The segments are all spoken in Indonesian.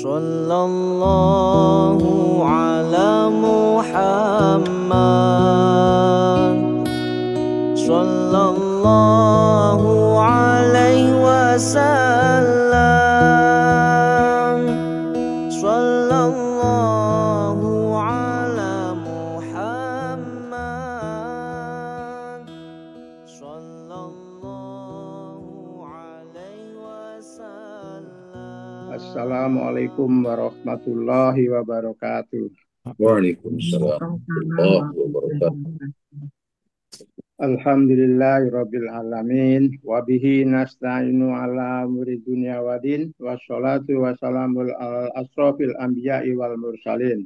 Sallallahu ala Muhammad, Sallallahu alaihi wasallam, Sallallahu ala Muhammad, Sallallahu alaihi wasallam. Assalamualaikum warahmatullahi wabarakatuh. Waalaikumsalam warahmatullahi wabarakatuh. Alhamdulillahirabbil alamin wa bihi nasta'inu ala umuri dunya waddin wassalatu wassalamu ala asrofil anbiya'i wal mursalin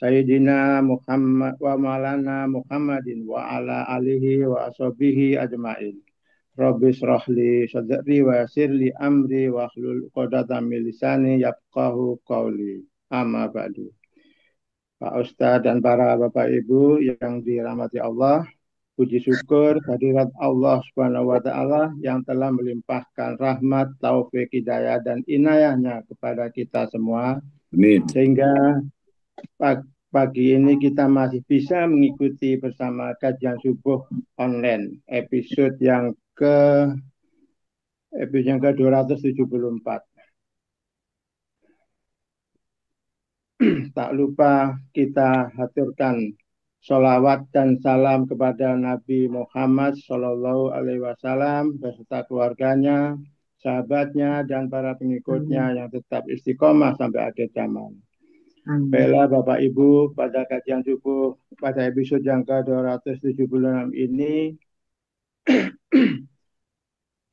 Sayyidina Muhammad wa maulana Muhammadin wa ala alihi wa ashabihi ajmain. Rabbi shrahli sadri wa yassirli amri wa hlul 'uqdatam min lisani yafqahu qawli. Amma ba'du. Pak Ustadz dan para Bapak Ibu yang dirahmati Allah, puji syukur kehadirat Allah Subhanahu wa taala yang telah melimpahkan rahmat, taufik, hidayah dan inayahnya kepada kita semua. Amin. Sehingga pagi ini kita masih bisa mengikuti bersama kajian subuh online episode yang ke-274. Tak lupa kita haturkan sholawat dan salam kepada Nabi Muhammad Sallallahu Alaihi Wasallam beserta keluarganya, sahabatnya, dan para pengikutnya yang tetap istiqomah sampai akhir zaman. Baiklah Bapak Ibu, pada kajian subuh pada episode yang ke-276 ini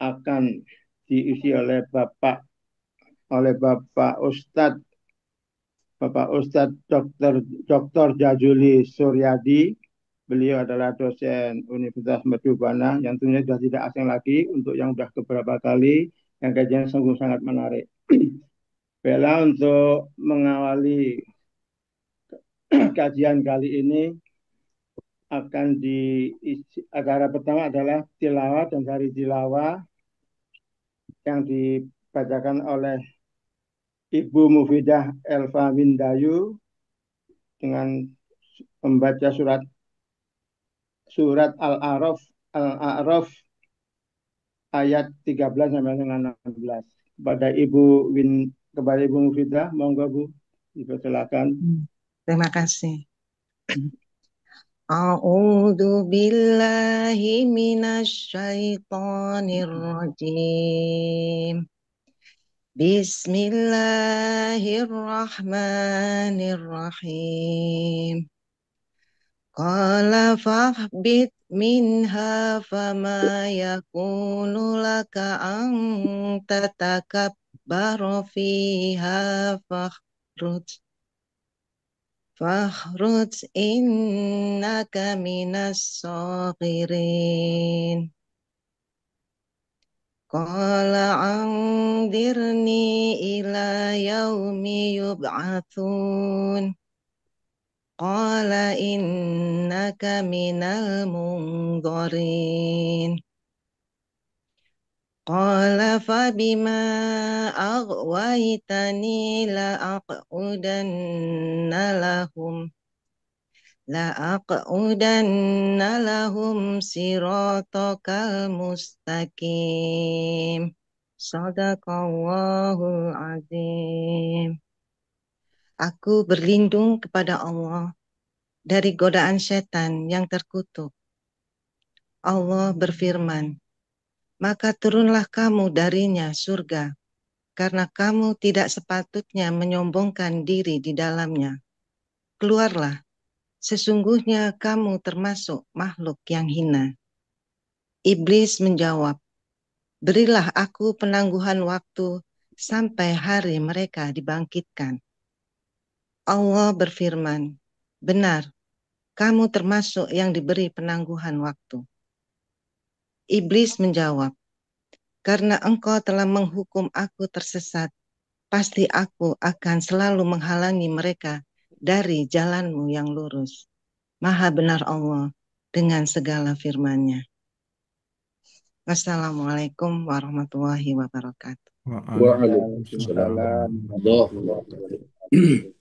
akan diisi oleh Bapak Ustadz Dr. Jazuli Suryadi. Beliau adalah dosen Universitas Mercu Buana yang tentunya sudah tidak asing lagi untuk yang sudah beberapa kali yang kajian sungguh sangat menarik. Baiklah, untuk mengawali kajian kali ini akan acara pertama adalah tilawah dan sari tilawah yang dibacakan oleh Ibu Mufidah Elva Windayu dengan membaca surat Al-A'raf ayat 13 sampai dengan 16. Kepada Ibu Mufidah, monggo Bu, dipersilakan. Terima kasih. A'udzu billahi minasyaitonir rajim. Bismillahirrahmanirrahim. Qala fahbit minha fama yakunu laka an tatakabbaru fiha fakhruj innaka minas saghirin. Qala andirni ila yaumi yub'atsun. Qala innaka minal mundharin. Qala fabima aghwaytani la'aqudanna lahum siratakal mustaqim. Shadaqallahul azim. Aku berlindung kepada Allah dari godaan setan yang terkutuk. Allah berfirman, maka turunlah kamu darinya surga, karena kamu tidak sepatutnya menyombongkan diri di dalamnya. Keluarlah, sesungguhnya kamu termasuk makhluk yang hina. Iblis menjawab, berilah aku penangguhan waktu sampai hari mereka dibangkitkan. Allah berfirman, benar, kamu termasuk yang diberi penangguhan waktu. Iblis menjawab, karena engkau telah menghukum aku tersesat, pasti aku akan selalu menghalangi mereka dari jalanmu yang lurus. Maha benar Allah dengan segala firman-Nya. Wassalamualaikum warahmatullahi wabarakatuh. Waalaikumsalam Waalaikumsalam warahmatullahi warahmatullahi wabarakatuh. wabarakatuh.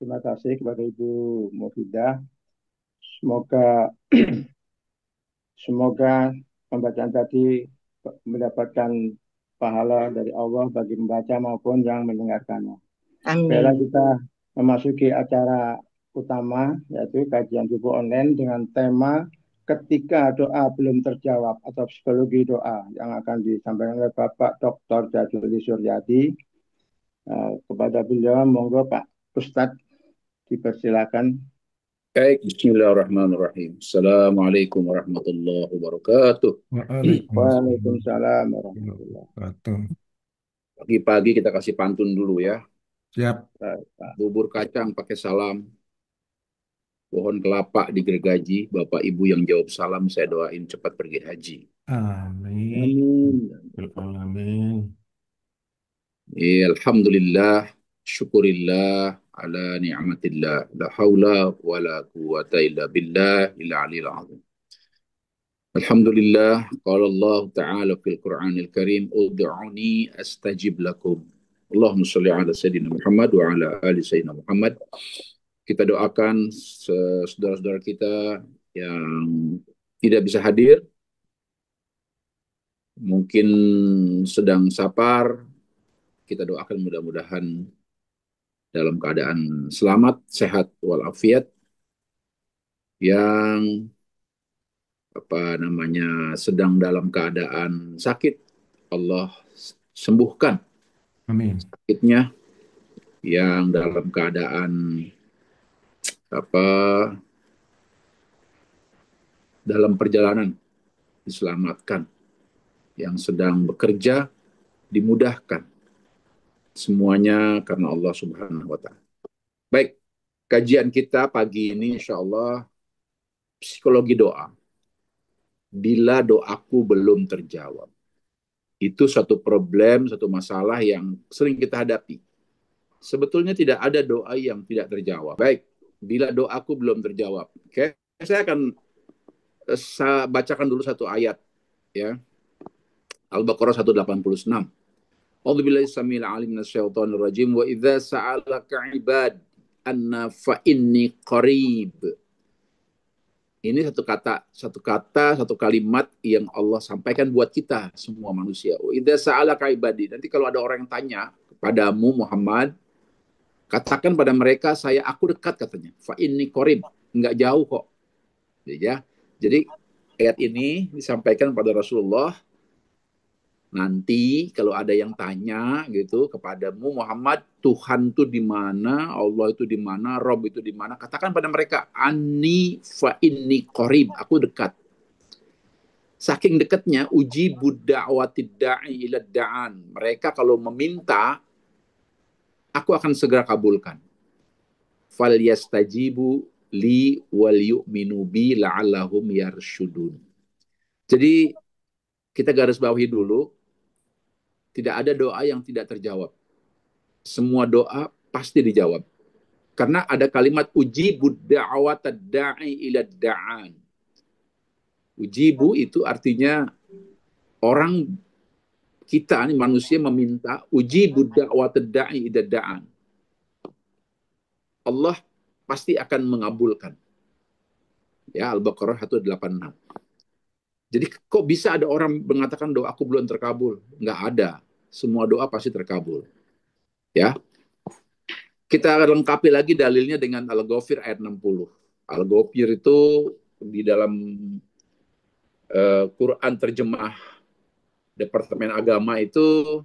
Terima kasih kepada Ibu Mufidah. Semoga semoga pembacaan tadi mendapatkan pahala dari Allah bagi membaca maupun yang mendengarkannya. Baiklah, Amin. kita memasuki acara utama, yaitu kajian subuh online dengan tema ketika doa belum terjawab atau psikologi doa yang akan disampaikan oleh Bapak Dr. Jazuli Suryadi. Kepada beliau, monggo Pak Ustadz dipersilakan. Baik, bismillahirrahmanirrahim. Assalamualaikum warahmatullahi wabarakatuh. Waalaikumsalam warahmatullahi wabarakatuh. Pagi-pagi kita kasih pantun dulu ya. Siap. wabarakatuh. Bubur kacang pakai salam. Pohon kelapa digergaji. Bapak Ibu yang jawab salam, saya doain cepat pergi haji. Amin. Amin. Alhamdulillah, syukurillah, ala ni'matillah. La hawla wa la quwata illa billah, illa alil azim. Alhamdulillah, qala Allah Ta'ala fil Qur'anil Karim, ud'uni astajib lakum. Allahumma salli ala Sayyidina Muhammad wa ala ali Sayyidina Muhammad. Kita doakan saudara-saudara kita yang tidak bisa hadir, mungkin sedang safar, kita doakan mudah-mudahan dalam keadaan selamat, sehat walafiat. Yang sedang dalam keadaan sakit, Allah sembuhkan Amin. sakitnya. Yang dalam keadaan dalam perjalanan diselamatkan. Yang sedang bekerja dimudahkan. Semuanya karena Allah Subhanahu wa Ta'ala. Baik, kajian kita pagi ini insya Allah psikologi doa. Bila doaku belum terjawab. Itu satu problem, satu masalah yang sering kita hadapi. Sebetulnya tidak ada doa yang tidak terjawab. Baik, bila doaku belum terjawab. Oke, saya akan bacakan dulu satu ayat ya. Al-Baqarah 186. A'udzubillahi samil alim minasyaitonir rajim wa idza sa'alaka 'ibad anna fa inni qarib. Ini satu kalimat yang Allah sampaikan buat kita semua manusia. Wa idza sa'alaka 'ibadi. Nanti kalau ada orang yang tanya kepadamu Muhammad, katakan pada mereka aku dekat katanya. Fa inni qarib, enggak jauh kok. Ya. Jadi ayat ini disampaikan pada Rasulullah. Nanti kalau ada yang tanya gitu kepadamu Muhammad, Tuhan itu di mana, Allah itu di mana, Rob itu di mana, katakan pada mereka, Anni fa inni qarib, aku dekat. Saking dekatnya, uji budda'watid da'i ila da'an. Mereka kalau meminta, aku akan segera kabulkan. Fal yastajibu li wal yu'minu bi la'allahum yarshudun. Jadi kita garis bawahi dulu, tidak ada doa yang tidak terjawab. Semua doa pasti dijawab. Karena ada kalimat ujibu da'watad da'i ila da'an. Ujibu itu artinya orang kita ini manusia meminta ujibu da'watad da'i ila da'an. Allah pasti akan mengabulkan. Ya, Al-Baqarah 186. Jadi kok bisa ada orang mengatakan doaku belum terkabul? Nggak ada. Semua doa pasti terkabul. Ya. Kita lengkapi lagi dalilnya dengan Al-Ghafir ayat 60. Al-Ghafir itu di dalam Quran terjemah Departemen Agama itu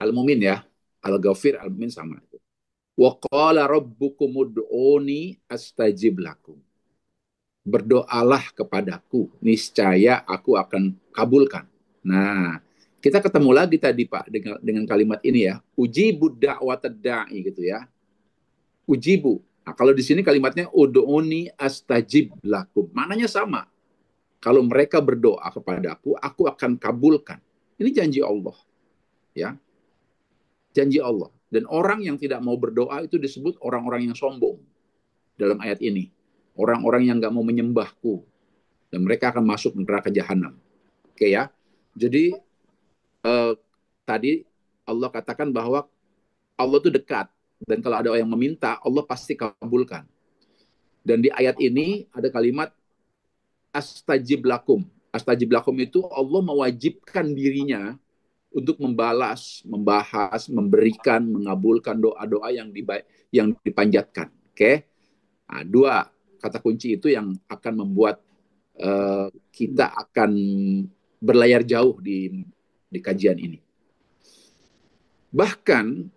Al-Mumin ya. Al-Ghafir, Al-Mumin sama. Wa qala rabbukum ud'uni astajib lakum. Berdoalah kepadaku, niscaya aku akan kabulkan. Nah, kita ketemu lagi tadi Pak dengan kalimat ini ya, ujibu da'watad da'i gitu ya. Ujibu. Nah, kalau di sini kalimatnya ud'uni astajib lakum. Maknanya sama. Kalau mereka berdoa kepadaku, aku akan kabulkan. Ini janji Allah. Ya. Janji Allah. Dan orang yang tidak mau berdoa itu disebut orang-orang yang sombong dalam ayat ini. Orang-orang yang nggak mau menyembahku. Dan mereka akan masuk neraka jahanam. Oke ya. Jadi tadi Allah katakan bahwa Allah itu dekat, dan kalau ada orang yang meminta, Allah pasti kabulkan. Dan di ayat ini ada kalimat astajib lakum. Astajib lakum itu Allah mewajibkan dirinya untuk membalas, membahas, memberikan, mengabulkan doa-doa yang dipanjatkan. Oke? Nah, dua kata kunci itu yang akan membuat kita akan berlayar jauh di kajian ini. Bahkan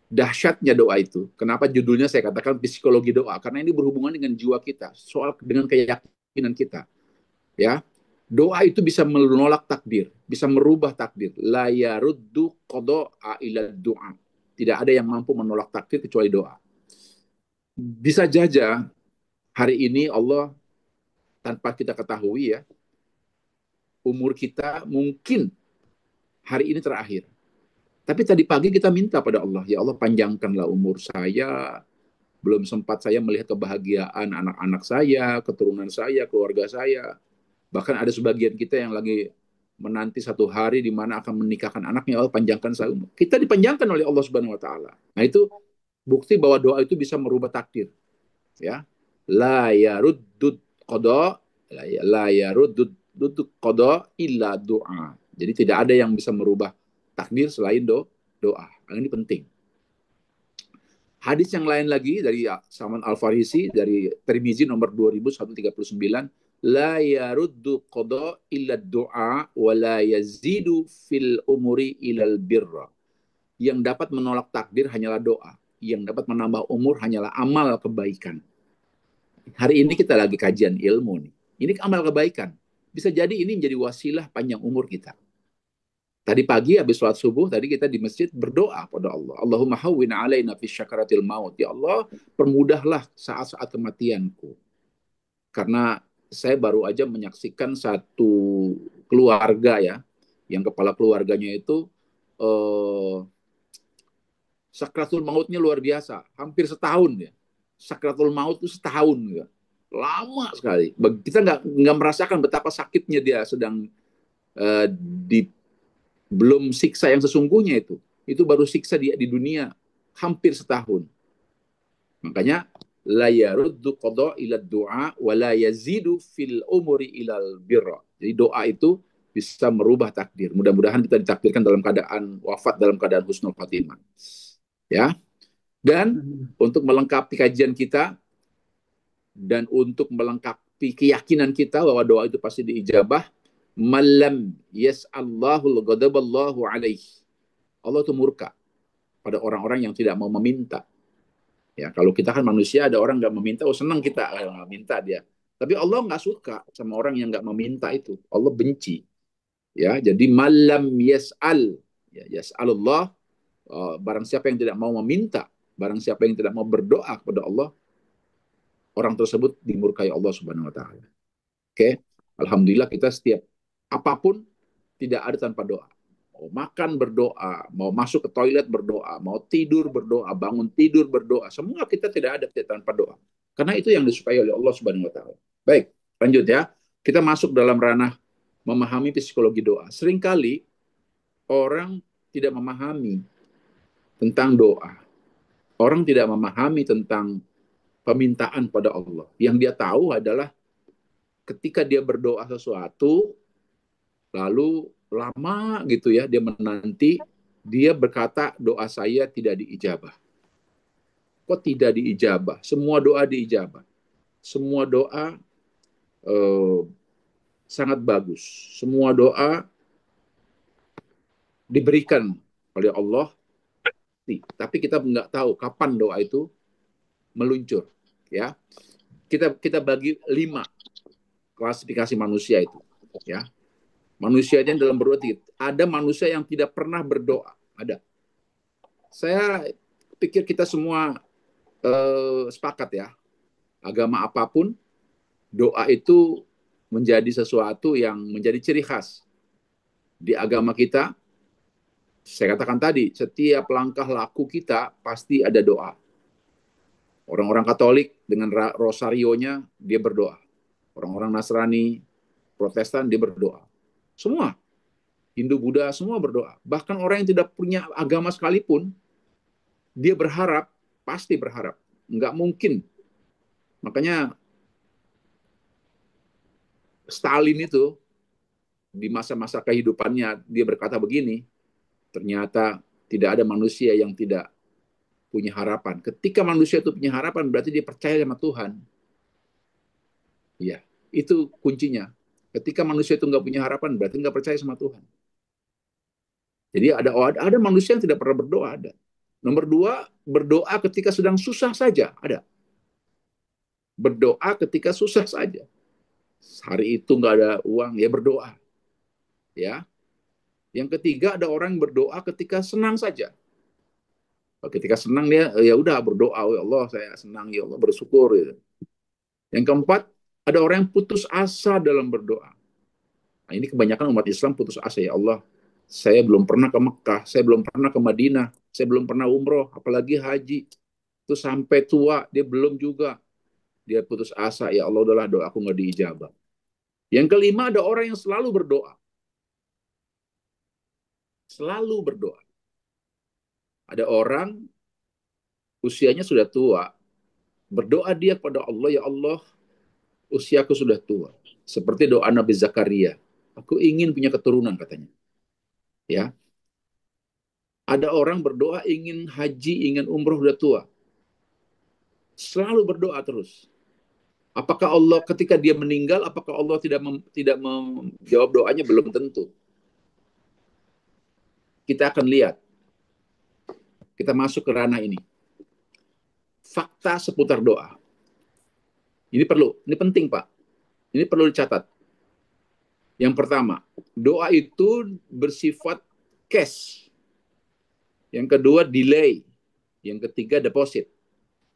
dahsyatnya doa itu, kenapa judulnya saya katakan psikologi doa? Karena ini berhubungan dengan jiwa kita, dengan keyakinan kita. Ya, doa itu bisa menolak takdir, bisa merubah takdir. La yaruddu qada'a ila du'a. Tidak ada yang mampu menolak takdir kecuali doa. Bisa saja hari ini Allah tanpa kita ketahui ya, umur kita mungkin hari ini terakhir. Tapi tadi pagi kita minta pada Allah, ya Allah panjangkanlah umur saya, belum sempat saya melihat kebahagiaan anak-anak saya, keturunan saya, keluarga saya. Bahkan ada sebagian kita yang lagi menanti satu hari di mana akan menikahkan anaknya, Allah panjangkan saya umur. Kita dipanjangkan oleh Allah Subhanahu wa taala. Nah, itu bukti bahwa doa itu bisa merubah takdir. Ya. La yaruddud qada, la yaruddud qada illa du'a. Jadi tidak ada yang bisa merubah takdir selain doa. Ini penting. Hadis yang lain lagi dari Salman Al-Farisi dari Tirmizi nomor 2139, la yaruddu qada illa du'a wa la yazidu fil umuri ilal birra. Yang dapat menolak takdir hanyalah doa. Yang dapat menambah umur hanyalah amal kebaikan. Hari ini kita lagi kajian ilmu nih. Ini amal kebaikan. Bisa jadi ini menjadi wasilah panjang umur kita. Tadi pagi habis sholat subuh, tadi kita di masjid berdoa pada Allah. Allahumma hawwin alaina fi syakaratil maut. Ya Allah, permudahlah saat-saat kematianku. Karena saya baru aja menyaksikan satu keluarga ya, yang kepala keluarganya itu sakratul mautnya luar biasa. Hampir setahun ya. Sakratul maut itu setahun. Ya. Lama sekali. Kita nggak merasakan betapa sakitnya dia sedang belum siksa yang sesungguhnya itu baru siksa dia di dunia hampir setahun. Makanya la yaruddu qada ila du'a wa la yazidu fil umuri ilal birra. Jadi doa itu bisa merubah takdir. Mudah-mudahan kita ditakdirkan dalam keadaan wafat dalam keadaan husnul khatimah. Ya. Dan untuk melengkapi kajian kita dan untuk melengkapi keyakinan kita bahwa doa itu pasti diijabah, malam yas'allahu ghadaballahu alaih. Allah itu murka pada orang-orang yang tidak mau meminta. Ya, kalau kita kan manusia, ada orang nggak meminta, senang kita nggak minta dia. Tapi Allah nggak suka sama orang yang nggak meminta itu. Allah benci. Ya, jadi malam yas'al, ya, yas'alullah, barang siapa yang tidak mau meminta, barang siapa yang tidak mau berdoa kepada Allah, orang tersebut dimurkai Allah Subhanahu wa taala. Oke. Alhamdulillah kita setiap apapun tidak ada tanpa doa. Mau makan berdoa, mau masuk ke toilet berdoa, mau tidur berdoa, bangun tidur berdoa. Semua kita tidak ada tanpa doa. Karena itu yang disukai oleh Allah Subhanahu wa taala. Baik, lanjut ya. Kita masuk dalam ranah memahami psikologi doa. Seringkali orang tidak memahami tentang doa. Orang tidak memahami tentang permintaan pada Allah. Yang dia tahu adalah ketika dia berdoa sesuatu, lalu lama gitu ya, dia menanti, dia berkata doa saya tidak diijabah. Kok tidak diijabah? Semua doa diijabah. Semua doa sangat bagus. Semua doa diberikan oleh Allah. Tapi kita nggak tahu kapan doa itu meluncur. Ya, kita bagi 5 klasifikasi manusia itu. Ya, manusia yang dalam berdoa, ada manusia yang tidak pernah berdoa, ada. Saya pikir kita semua sepakat ya, agama apapun, doa itu menjadi sesuatu yang menjadi ciri khas. Di agama kita, saya katakan tadi, setiap langkah laku kita pasti ada doa. Orang-orang Katolik dengan rosarionya, dia berdoa. Orang-orang Nasrani, Protestan, dia berdoa. Semua. Hindu, Buddha, semua berdoa. Bahkan orang yang tidak punya agama sekalipun, dia berharap, pasti berharap. Nggak mungkin. Makanya Stalin itu, di masa-masa kehidupannya, dia berkata begini, ternyata tidak ada manusia yang tidak punya harapan. Ketika manusia itu punya harapan, berarti dia percaya sama Tuhan. Ya, itu kuncinya. Ketika manusia itu nggak punya harapan, berarti nggak percaya sama Tuhan. Jadi ada manusia yang tidak pernah berdoa, ada. Nomor dua, berdoa ketika sedang susah saja, ada. Berdoa ketika susah saja. Hari itu nggak ada uang, ya berdoa. Ya. Yang ketiga, ada orang yang berdoa ketika senang saja. Ketika senang dia, ya udah berdoa, ya Allah saya senang, ya Allah bersyukur. Ya. Yang keempat, ada orang yang putus asa dalam berdoa. Nah, ini kebanyakan umat Islam putus asa, ya Allah. Saya belum pernah ke Mekah, saya belum pernah ke Madinah, saya belum pernah umroh, apalagi haji. Itu sampai tua, dia belum juga. Dia putus asa, ya Allah udahlah doaku nggak diijabah. Yang kelima, ada orang yang selalu berdoa. Selalu berdoa. Ada orang usianya sudah tua, berdoa dia kepada Allah, ya Allah, usiaku sudah tua. Seperti doa Nabi Zakaria. Aku ingin punya keturunan katanya. Ya. Ada orang berdoa ingin haji, ingin umroh udah tua. Selalu berdoa terus. Apakah Allah ketika dia meninggal, apakah Allah tidak menjawab doanya? Belum tentu. Kita akan lihat. Kita masuk ke ranah ini. Fakta seputar doa. Ini penting Pak. Ini perlu dicatat. Yang pertama, doa itu bersifat cash. Yang kedua, delay. Yang ketiga, deposit.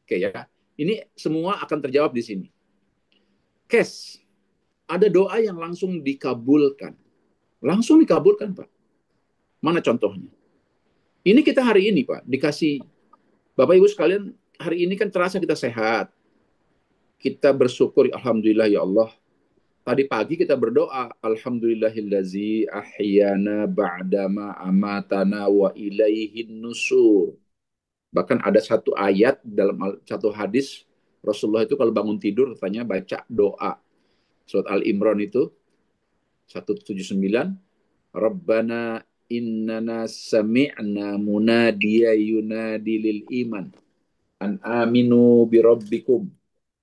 Oke ya. Ini semua akan terjawab di sini. Cash. Ada doa yang langsung dikabulkan. Langsung dikabulkan, Pak. Mana contohnya? Ini kita hari ini, Pak, dikasih Bapak Ibu sekalian, hari ini kan terasa kita sehat. Kita bersyukur, alhamdulillah ya Allah. Tadi pagi kita berdoa, alhamdulillahillazi ahyana ba'dama amatana wa ilaihin nusur. Bahkan ada satu ayat dalam satu hadis, Rasulullah itu kalau bangun tidur katanya baca doa. Surat Al-Imran itu 179, Rabbana innana sami'na munadiya yunadi lil iman an aminu bi rabbikum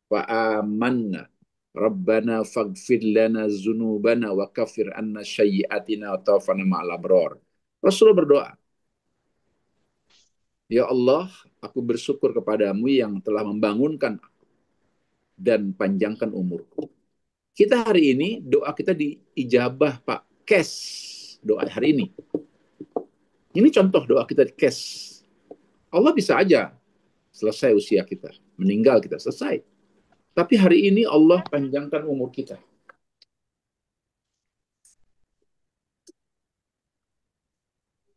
fa amanna Rabbana faghfir lana dzunubana wa kaffir anna sayyi'atina wa tawaffana ma'al abrar. Rasulullah berdoa, ya Allah, aku bersyukur kepadamu yang telah membangunkan dan panjangkan umurku. Kita hari ini, doa kita diijabah, Pak. Cash. Doa hari ini. Ini contoh doa kita cash. Allah bisa aja selesai usia kita. Meninggal kita, selesai. Tapi hari ini Allah panjangkan umur kita.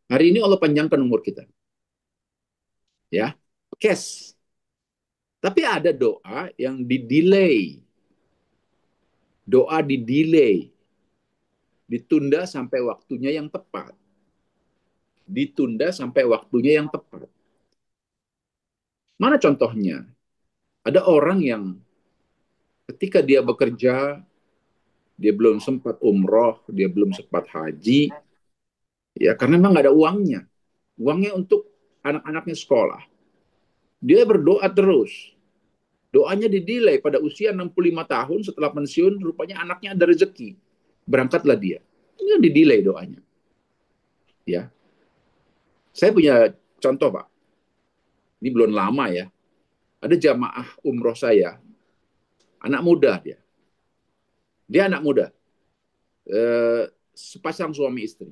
Hari ini Allah panjangkan umur kita. Ya, cash. Tapi ada doa yang di-delay. Doa di-delay. Ditunda sampai waktunya yang tepat. Ditunda sampai waktunya yang tepat. Mana contohnya? Ada orang yang ketika dia bekerja, dia belum sempat umroh, dia belum sempat haji, ya karena memang nggak ada uangnya. Uangnya untuk anak-anaknya sekolah. Dia berdoa terus. Doanya didelay pada usia 65 tahun setelah pensiun, rupanya anaknya ada rezeki. Berangkatlah dia. Ini didelay doanya. Ya. Saya punya contoh, Pak. Ini belum lama ya. Ada jamaah umroh saya, anak muda dia. Dia anak muda. Sepasang suami istri.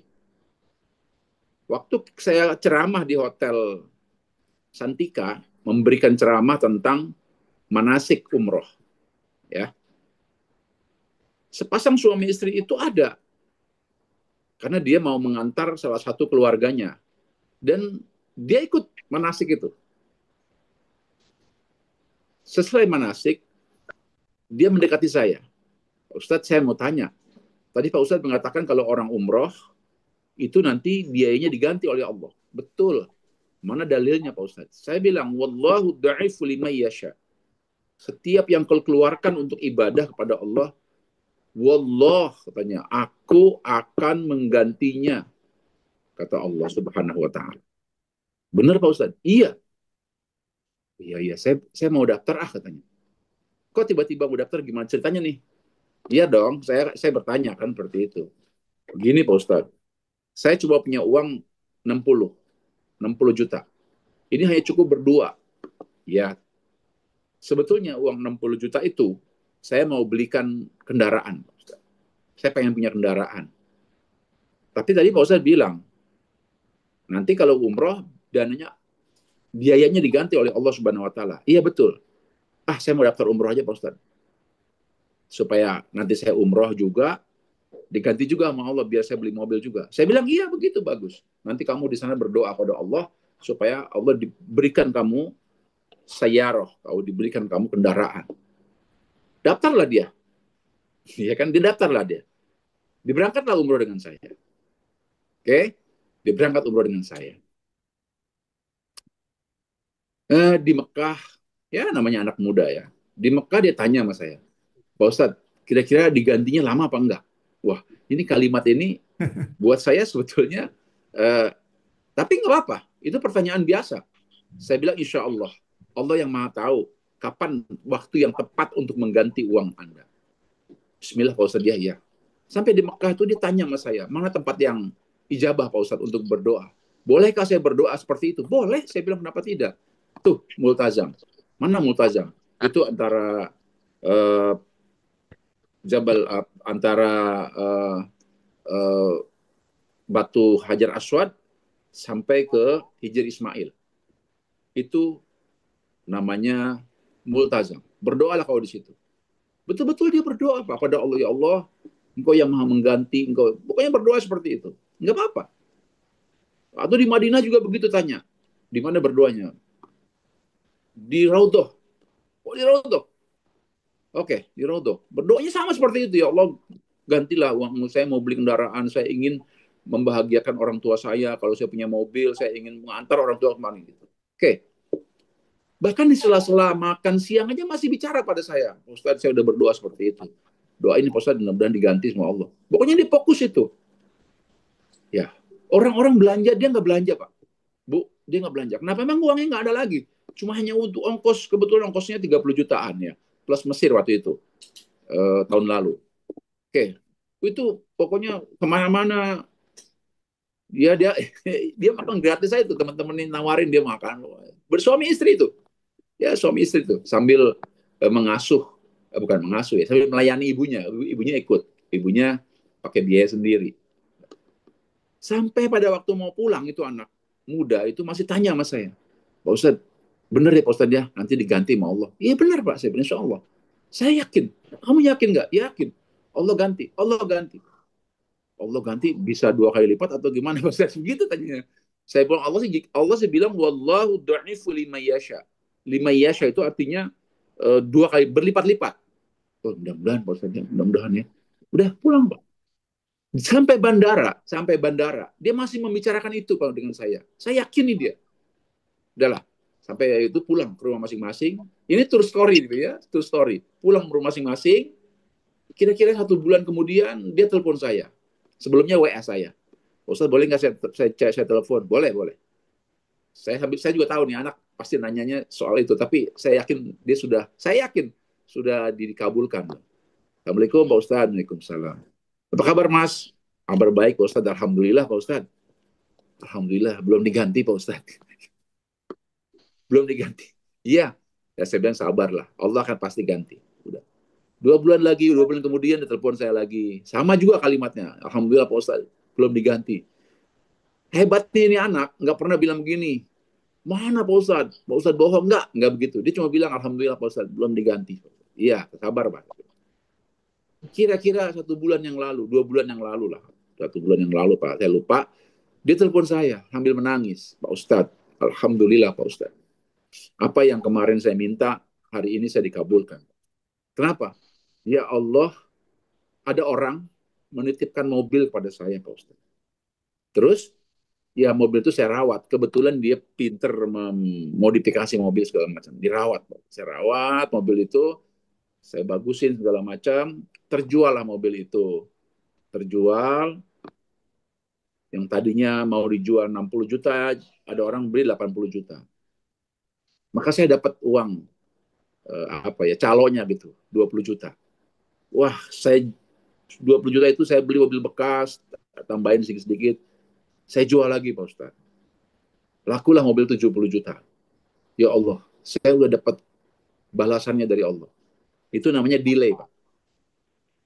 Waktu saya ceramah di Hotel Santika, memberikan ceramah tentang manasik umroh. Ya. Sepasang suami istri itu ada. Karena dia mau mengantar salah satu keluarganya. Dan dia ikut manasik itu. Setelah manasik, dia mendekati saya. Ustadz, saya mau tanya. Tadi Pak Ustadz mengatakan kalau orang umroh, itu nanti biayanya diganti oleh Allah. Betul. Mana dalilnya Pak Ustadz? Saya bilang, wallahu da'ifu liman yasha. Setiap yang kau keluarkan untuk ibadah kepada Allah, wallah katanya, aku akan menggantinya, kata Allah Subhanahu wa taala. Benar Pak Ustadz? Iya. Iya, saya mau daftar katanya. Kok tiba-tiba mau daftar, gimana ceritanya nih? Iya dong, saya bertanya kan seperti itu. Gini Pak Ustadz, saya coba punya uang 60 juta. Ini hanya cukup berdua. Ya, sebetulnya uang 60 juta itu saya mau belikan kendaraan. Saya pengen punya kendaraan. Tapi tadi Pak Ustadz bilang, nanti kalau umroh, biayanya diganti oleh Allah Subhanahu wa taala. Iya betul. Saya mau daftar umroh aja Pak Ustadz. Supaya nanti saya umroh juga, diganti juga sama Allah, biar saya beli mobil juga. Saya bilang, iya begitu, bagus. Nanti kamu di sana berdoa kepada Allah, supaya Allah diberikan kamu sayaroh, kalau diberikan kamu kendaraan. Daftarlah dia. Ya kan, didaftarlah dia. Diberangkatlah umroh dengan saya. Oke? Diberangkat umroh dengan saya. Di Mekah, ya namanya anak muda ya. Di Mekah dia tanya sama saya, Pak Ustadz, kira-kira digantinya lama apa enggak? Wah, ini kalimat ini buat saya sebetulnya, tapi nggak apa-apa. Itu pertanyaan biasa. Saya bilang, insya Allah. Allah yang maha tahu kapan waktu yang tepat untuk mengganti uang Anda. Bismillah Pak Ustadz, ya. Sampai di Mekah itu dia tanya sama saya, mana tempat yang ijabah Pak Ustadz untuk berdoa? Bolehkah saya berdoa seperti itu? Boleh, saya bilang, kenapa tidak? Tuh, multazam. Mana multazam? Itu antara antara batu Hajar Aswad sampai ke Hijr Ismail. Itu namanya multazam. Berdoalah kau di situ. Betul-betul dia berdoa Pak, pada Allah, ya Allah, Engkau yang maha mengganti, Engkau. Pokoknya berdoa seperti itu. Enggak apa-apa. Atau di Madinah juga begitu tanya. Di mana berdoanya? Di Raudhah. Oh, di Raudhah. Oke, di Raudhah. Berdoanya sama seperti itu, ya Allah, gantilah uang saya, mau beli kendaraan, saya ingin membahagiakan orang tua saya, kalau saya punya mobil, saya ingin mengantar orang tua kemana gitu. Oke. Bahkan di sela-sela makan siang aja masih bicara pada saya. Ustadz, saya udah berdoa seperti itu. Doa ini Pak Ustadz mudah-mudahan diganti sama Allah. Pokoknya dia fokus itu. Ya, orang-orang belanja, dia nggak belanja Pak. Bu, dia nggak belanja. Kenapa? Memang uangnya nggak ada lagi. Cuma hanya untuk ongkos, kebetulan ongkosnya 30 jutaan ya. Plus Mesir waktu itu. Tahun lalu. Oke. Itu pokoknya kemana-mana. Dia dia makan gratis aja tuh. Teman-teman ini nawarin dia makan. Bersuami istri itu. Ya, suami istri itu. Sambil mengasuh. Bukan mengasuh ya. Sambil melayani ibunya. Ibunya ikut. Ibunya pakai biaya sendiri. Sampai pada waktu mau pulang itu anak muda itu masih tanya sama saya, Pak Ustadz, benar ya Pak Ustadz ya, nanti diganti sama Allah. Iya benar Pak, saya bilang insya Allah. Saya yakin. Kamu yakin nggak? Yakin. Allah ganti. Allah ganti. Allah ganti bisa 2 kali lipat atau gimana Pak Ustadz? Begitu tanya. Saya bilang Allah sih bilang wallahu dha'ifu liman yasha. Liman yasha itu artinya 2 kali berlipat-lipat. Oh, mudah-mudahan Pak Ustadz, mudah-mudahan ya. Udah pulang Pak. Sampai bandara, dia masih membicarakan itu Pak dengan saya. Saya yakini dia. Udahlah, sampai itu pulang ke rumah masing-masing. Ini true story gitu ya, true story. Pulang ke rumah masing-masing, kira-kira 1 bulan kemudian dia telepon saya. Sebelumnya WA saya. Ustaz, boleh nggak saya telepon? Boleh, boleh. Saya juga tahu nih anak pasti nanyanya soal itu, tapi saya yakin sudah dikabulkan. Assalamualaikum Pak Ustaz. Waalaikumsalam. Apa kabar Mas? Kabar baik Pak Ustaz. Alhamdulillah Pak Ustaz. Alhamdulillah. Belum diganti Pak Ustaz. Belum diganti. Iya. Ya saya bilang sabarlah. Allah akan pasti ganti. Udah. 2 bulan lagi, 2 bulan kemudian telepon saya lagi. Sama juga kalimatnya. Alhamdulillah Pak Ustaz. Belum diganti. Hebatnya ini anak. Nggak pernah bilang begini. Mana Pak Ustaz? Pak Ustaz bohong. Nggak begitu. Dia cuma bilang Alhamdulillah Pak Ustaz. Belum diganti. Iya. Sabar Pak. Kira-kira 1 bulan yang lalu, 2 bulan yang lalu lah. 1 bulan yang lalu Pak, saya lupa. Dia telepon saya sambil menangis. Pak Ustadz, Alhamdulillah Pak Ustadz. Apa yang kemarin saya minta, hari ini saya dikabulkan. Kenapa? Ya Allah, ada orang menitipkan mobil pada saya Pak Ustadz. Terus ya mobil itu saya rawat. Kebetulan dia pinter memodifikasi mobil segala macam. Dirawat, Pak. Saya rawat mobil itu, saya bagusin segala macam. Terjual lah mobil itu. Terjual, yang tadinya mau dijual 60 juta, ada orang beli 80 juta. Maka saya dapat uang, calonya gitu, 20 juta. Wah, saya 20 juta itu saya beli mobil bekas, tambahin sedikit-sedikit. Saya jual lagi, Pak Ustaz. Lakulah mobil 70 juta. Ya Allah, saya udah dapat balasannya dari Allah. Itu namanya delay, Pak.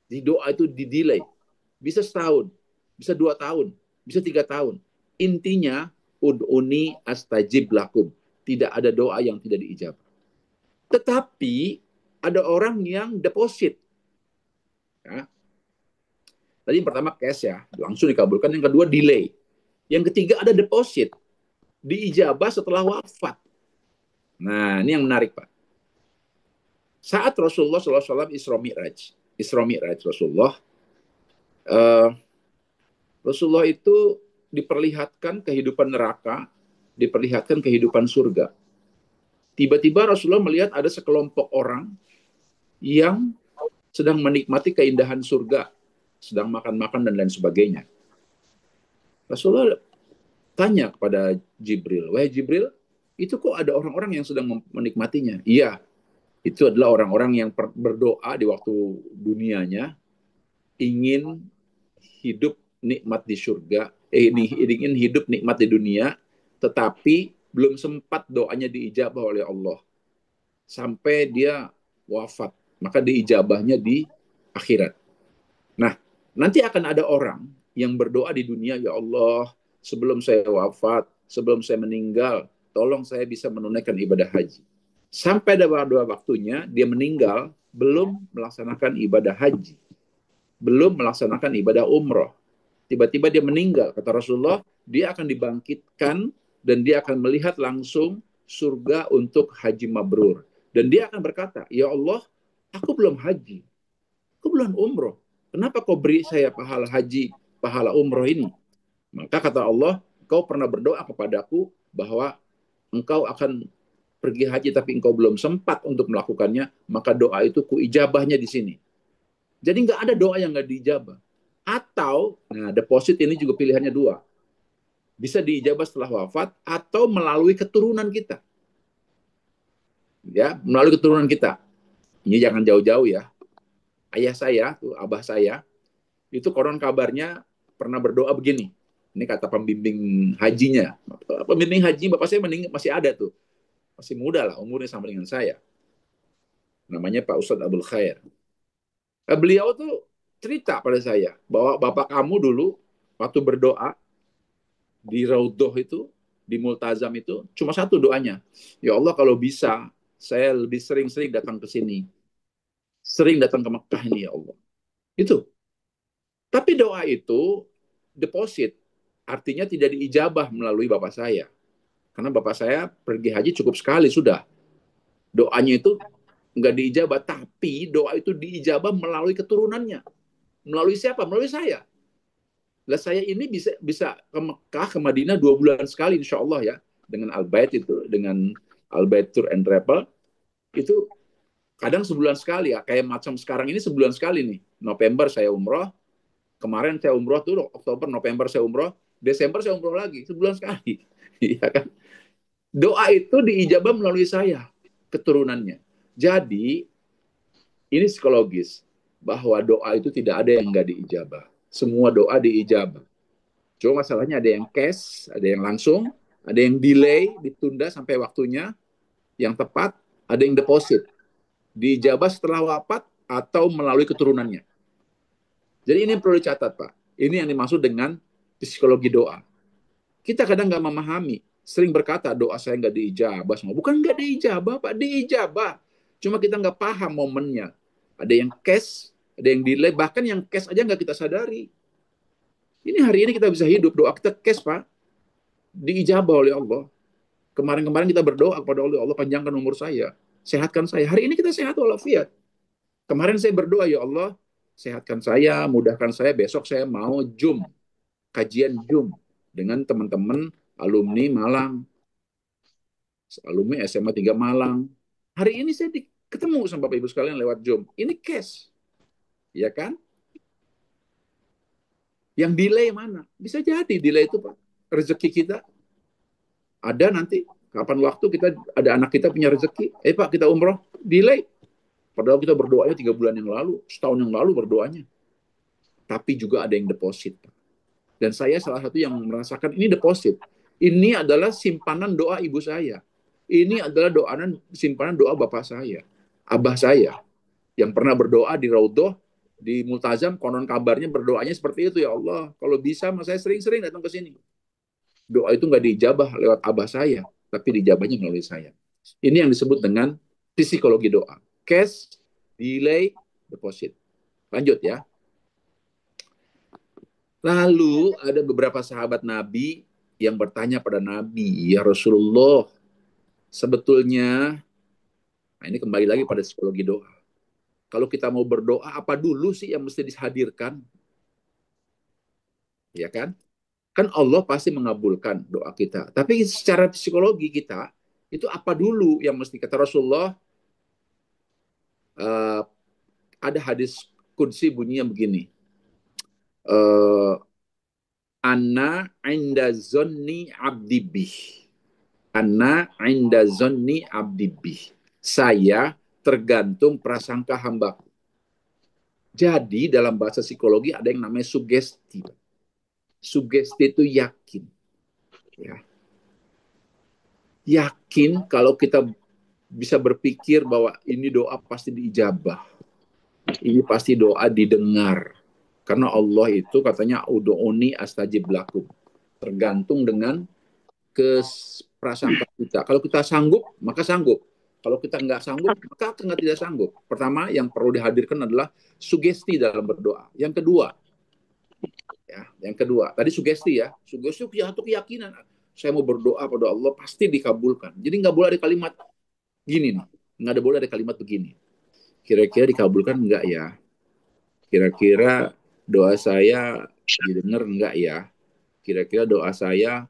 Di doa itu di delay. Bisa setahun, bisa 2 tahun, bisa 3 tahun. Intinya, ud'uni astajib lakum. Tidak ada doa yang tidak diijabah. Tetapi ada orang yang deposit. Ya. Tadi yang pertama cash ya, langsung dikabulkan. Yang kedua delay. Yang ketiga ada deposit. Diijabah setelah wafat. Nah, ini yang menarik, Pak. Saat Rasulullah SAW Isra Mi'raj Rasulullah, Rasulullah itu diperlihatkan kehidupan neraka, diperlihatkan kehidupan surga. Tiba-tiba Rasulullah melihat ada sekelompok orang yang sedang menikmati keindahan surga, sedang makan-makan dan lain sebagainya. Rasulullah tanya kepada Jibril, wahai Jibril, itu kok ada orang-orang yang sedang menikmatinya? Iya, itu adalah orang-orang yang berdoa di waktu dunianya, ingin hidup nikmat di surga, ingin hidup nikmat di dunia, tetapi belum sempat doanya diijabah oleh Allah. Sampai dia wafat, maka diijabahnya di akhirat. Nah, nanti akan ada orang yang berdoa di dunia, ya Allah, sebelum saya wafat, sebelum saya meninggal, tolong saya bisa menunaikan ibadah haji. Sampai ada waktunya, dia meninggal, belum melaksanakan ibadah haji, belum melaksanakan ibadah umroh. Tiba-tiba dia meninggal, kata Rasulullah, dia akan dibangkitkan dan dia akan melihat langsung surga untuk haji mabrur. Dan dia akan berkata, ya Allah, aku belum haji, aku belum umroh. Kenapa kau beri saya pahala haji, pahala umroh ini? Maka kata Allah, kau pernah berdoa kepadaku bahwa engkau akan pergi haji tapi engkau belum sempat untuk melakukannya, maka doa itu kuijabahnya di sini. Jadi nggak ada doa yang nggak diijabah. Atau, nah deposit ini juga pilihannya dua. Bisa diijabah setelah wafat atau melalui keturunan kita. Ya, melalui keturunan kita. Ini jangan jauh-jauh ya. Ayah saya, tuh abah saya, itu konon kabarnya pernah berdoa begini. Ini kata pembimbing hajinya. Pembimbing haji bapak saya masih ada tuh. Masih muda lah, umurnya sama dengan saya. Namanya Pak Ustadz Abdul Khair. Beliau tuh cerita pada saya bahwa bapak kamu dulu waktu berdoa di Raudhoh itu, di Multazam itu, cuma satu doanya. Ya Allah, kalau bisa, saya lebih sering-sering datang ke sini. Sering datang ke Mekah ini, ya Allah. Itu. Tapi doa itu deposit. Artinya tidak diijabah melalui bapak saya. Karena bapak saya pergi haji cukup sekali sudah. Doanya itu nggak diijabah, tapi doa itu diijabah melalui keturunannya. Melalui siapa? Melalui saya. Lah saya ini bisa ke Mekah, ke Madinah 2 bulan sekali insya Allah ya. Dengan Al-Bait itu, dengan Al-Bait Tour and Travel, itu kadang sebulan sekali ya. Kayak macam sekarang ini sebulan sekali nih. November saya umroh, kemarin saya umroh tuh, Oktober, November saya umroh, Desember saya umroh lagi, sebulan sekali. Iya kan? Doa itu diijabah melalui saya, keturunannya. Jadi, ini psikologis, bahwa doa itu tidak ada yang nggak diijabah. Semua doa diijabah. Cuma masalahnya ada yang cash, ada yang langsung, ada yang delay, ditunda sampai waktunya yang tepat, ada yang deposit. Diijabah setelah wafat atau melalui keturunannya. Jadi ini perlu dicatat, Pak. Ini yang dimaksud dengan psikologi doa. Kita kadang nggak memahami, sering berkata doa saya nggak diijabah. Bukan nggak diijabah, Pak, diijabah. Cuma kita nggak paham momennya. Ada yang cash, ada yang delay, bahkan yang cash aja nggak kita sadari. Ini hari ini kita bisa hidup, doa kita cash, Pak, diijabah oleh Allah. Kemarin-kemarin kita berdoa kepada Allah, panjangkan umur saya, sehatkan saya. Hari ini kita sehat walafiat. Kemarin saya berdoa, ya Allah, sehatkan saya, mudahkan saya, besok saya mau kajian Zoom. dengan teman-teman alumni Malang, alumni SMA 3 Malang. Hari ini saya ketemu sama Bapak Ibu sekalian lewat Zoom. Ini cash, ya kan? Yang delay mana? Bisa jadi delay itu Pak. Rezeki kita ada nanti. Kapan waktu kita ada anak kita punya rezeki. Pak kita umroh, delay. Padahal kita berdoanya 3 bulan yang lalu, setahun yang lalu berdoanya. Tapi juga ada yang deposit. Dan saya salah satu yang merasakan ini deposit. Ini adalah simpanan doa ibu saya. Ini adalah simpanan doa bapak saya. Abah saya. Yang pernah berdoa di Raudhoh, di Multazam, konon kabarnya berdoanya seperti itu. Ya Allah, kalau bisa saya sering-sering datang ke sini. Doa itu nggak dijabah lewat abah saya, tapi dijabahnya melalui saya. Ini yang disebut dengan psikologi doa. Cash, delay, deposit. Lanjut ya. Lalu ada beberapa sahabat Nabi yang bertanya pada Nabi, ya Rasulullah, sebetulnya, nah ini kembali lagi pada psikologi doa. Kalau kita mau berdoa, apa dulu sih yang mesti dihadirkan? Ya kan? Kan Allah pasti mengabulkan doa kita. Tapi secara psikologi kita, itu apa dulu yang mesti kata Rasulullah? Ada hadis qudsi bunyinya begini. Anna inda zonni abdi bih. Anna inda zonni abdi bih. Saya tergantung prasangka hambaku. Jadi dalam bahasa psikologi ada yang namanya sugesti. Sugesti itu yakin. Ya. Yakin kalau kita bisa berpikir bahwa ini doa pasti diijabah. Ini pasti doa didengar. Karena Allah itu katanya ud'uni astajib lakum. Tergantung dengan prasangka kita. Kalau kita sanggup, maka sanggup. Kalau kita nggak sanggup, maka nggak tidak sanggup. Pertama, yang perlu dihadirkan adalah sugesti dalam berdoa. Yang kedua, tadi sugesti ya. Sugesti itu keyakinan. Saya mau berdoa pada Allah, pasti dikabulkan. Jadi nggak boleh ada kalimat gini nih. Nggak boleh ada kalimat begini. Kira-kira dikabulkan nggak ya? Kira-kira doa saya didengar nggak ya? Kira-kira doa saya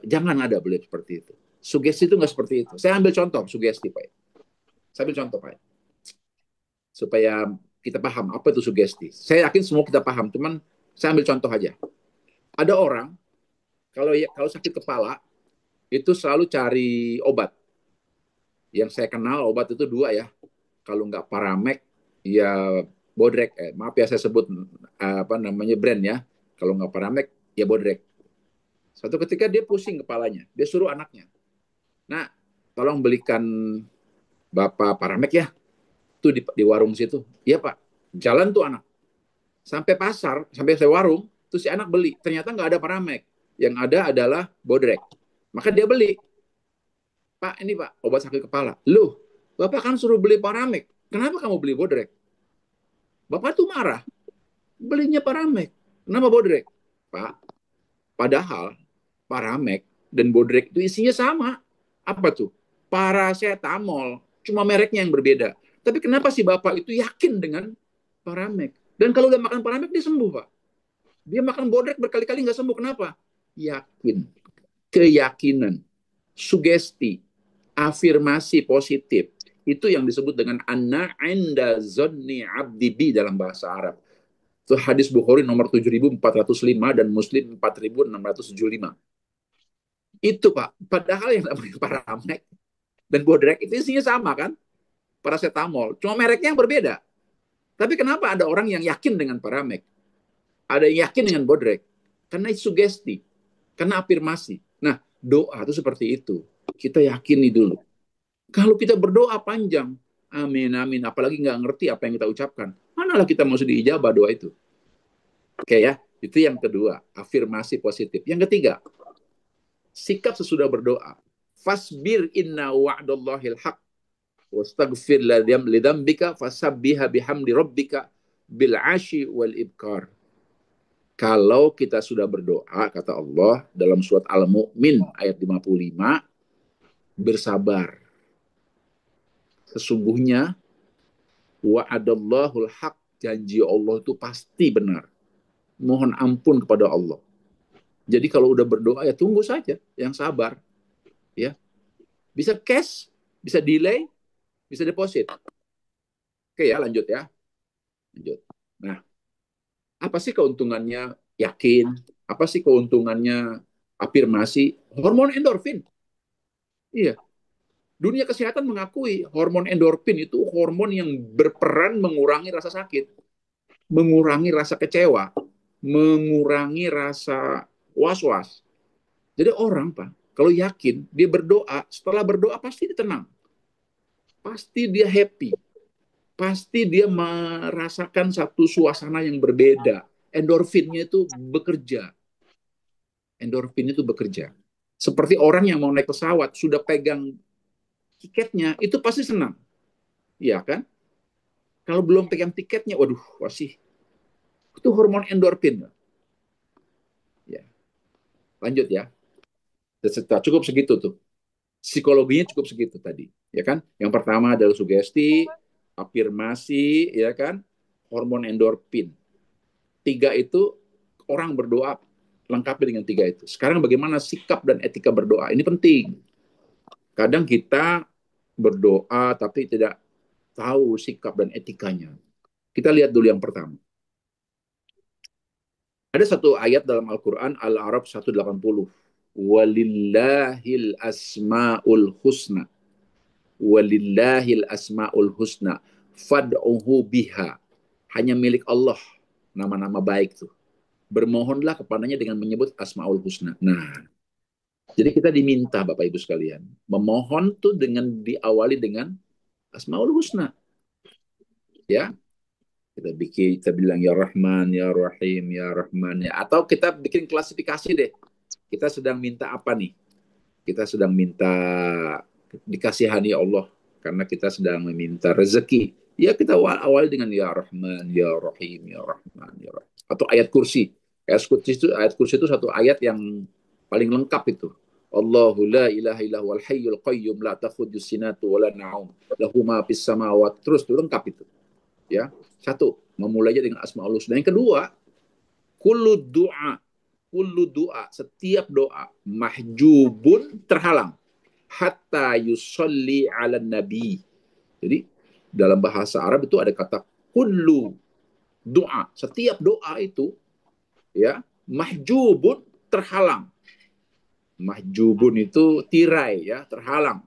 jangan ada boleh seperti itu. Sugesti itu nggak seperti itu. Saya ambil contoh sugesti, Pak. Saya ambil contoh, Pak. Supaya kita paham apa itu sugesti. Saya yakin semua kita paham, cuman saya ambil contoh aja. Ada orang kalau sakit kepala itu selalu cari obat. Yang saya kenal obat itu 2 ya. Kalau nggak Paramek, ya Bodrek. Maaf ya saya sebut brand ya. Kalau nggak Paramek, ya Bodrek. Suatu ketika dia pusing kepalanya, dia suruh anaknya, nah tolong belikan Bapak Paramek ya, tuh di warung situ. Iya Pak, jalan tuh anak, sampai pasar, sampai warung, tuh si anak beli, ternyata nggak ada Paramek, yang ada adalah Bodrek. Maka dia beli, Pak ini Pak, obat sakit kepala. Loh, Bapak kan suruh beli Paramek, kenapa kamu beli Bodrek? Bapak tuh marah, belinya Paramek, kenapa Bodrek? Pak, padahal Paramek dan Bodrek itu isinya sama. Apa tuh? Paracetamol. Cuma mereknya yang berbeda. Tapi kenapa si Bapak itu yakin dengan Paramek? Dan kalau udah makan Paramek, dia sembuh, Pak. Dia makan Bodrek berkali-kali nggak sembuh. Kenapa? Yakin. Keyakinan. Sugesti. Afirmasi positif. Itu yang disebut dengan anna inda zonni abdi bi dalam bahasa Arab. Itu hadis Bukhari nomor 7405 dan Muslim 4675. Itu Pak, padahal yang namanya Paramek dan Bodrek itu isinya sama kan, paracetamol, cuma mereknya yang berbeda. Tapi kenapa ada orang yang yakin dengan Paramek, ada yang yakin dengan Bodrek? Karena itu sugesti, karena afirmasi. Nah, doa itu seperti itu. Kita yakini dulu. Kalau kita berdoa panjang, amin, amin, apalagi nggak ngerti apa yang kita ucapkan, manalah kita mau diijabah doa itu. Oke ya, itu yang kedua, afirmasi positif. Yang ketiga, sikap sesudah berdoa. Fasbir inna wa'dallahil haq. Wastaghfir lidambika fasabbiha bihamdi rabbika bil ashi wal ibkar. Kalau kita sudah berdoa, kata Allah dalam surat Al-Mu'min ayat 55, bersabar. Sesungguhnya wa'adallahul haq, janji Allah itu pasti benar. Mohon ampun kepada Allah. Jadi kalau udah berdoa ya tunggu saja, yang sabar, ya. Bisa cash, bisa delay, bisa deposit. Oke ya, lanjut ya. Lanjut. Nah, apa sih keuntungannya yakin? Apa sih keuntungannya afirmasi? Hormon endorfin. Iya. Dunia kesehatan mengakui hormon endorfin itu hormon yang berperan mengurangi rasa sakit, mengurangi rasa kecewa, mengurangi rasa was-was. Jadi orang, Pak, kalau yakin, dia berdoa, setelah berdoa pasti dia tenang. Pasti dia happy. Pasti dia merasakan satu suasana yang berbeda. Endorfinnya itu bekerja. Endorfin itu bekerja. Seperti orang yang mau naik pesawat, sudah pegang tiketnya, itu pasti senang. Iya kan? Kalau belum pegang tiketnya, waduh, masih. Itu hormon endorfin. Ya, lanjut ya. Cukup segitu tuh. Psikologinya cukup segitu tadi. Ya kan? Yang pertama adalah sugesti, afirmasi, ya kan? Hormon endorfin. 3 itu orang berdoa lengkapi dengan 3 itu. Sekarang bagaimana sikap dan etika berdoa? Ini penting. Kadang kita berdoa tapi tidak tahu sikap dan etikanya. Kita lihat dulu yang pertama. Ada satu ayat dalam Al-Quran, Al-A'raf 180. Walillahil asma'ul husna. Walillahil asma'ul husna. Fad'uhu biha. Hanya milik Allah nama-nama baik tuh. Bermohonlah kepadanya dengan menyebut asma'ul husna. Nah, jadi kita diminta Bapak Ibu sekalian, memohon tuh dengan diawali dengan asma'ul husna. Ya, kita bilang ya Rahman, ya Rahim, ya Rahman, ya. Atau kita bikin klasifikasi deh. Kita sedang minta apa nih? Kita sedang minta dikasihani Allah karena kita sedang meminta rezeki. Ya kita awal dengan ya Rahman, ya Rahim, ya Rahman, ya Rahim. Atau ayat kursi. Ayat kursi itu satu ayat yang paling lengkap itu. Allahu la ilaha illahu wal hayyul qayyum la takhudhu sinatu wa la na'um. Lahu ma fis samawati. Terus itu lengkap itu. Ya. Satu, memulainya dengan asmaul husna. Yang kedua, kullu du'a, setiap doa mahjubun terhalang hatta yusolli ala nabi. Jadi dalam bahasa Arab itu ada kata kullu doa. Setiap doa itu ya mahjubun terhalang. Mahjubun itu tirai ya, terhalang.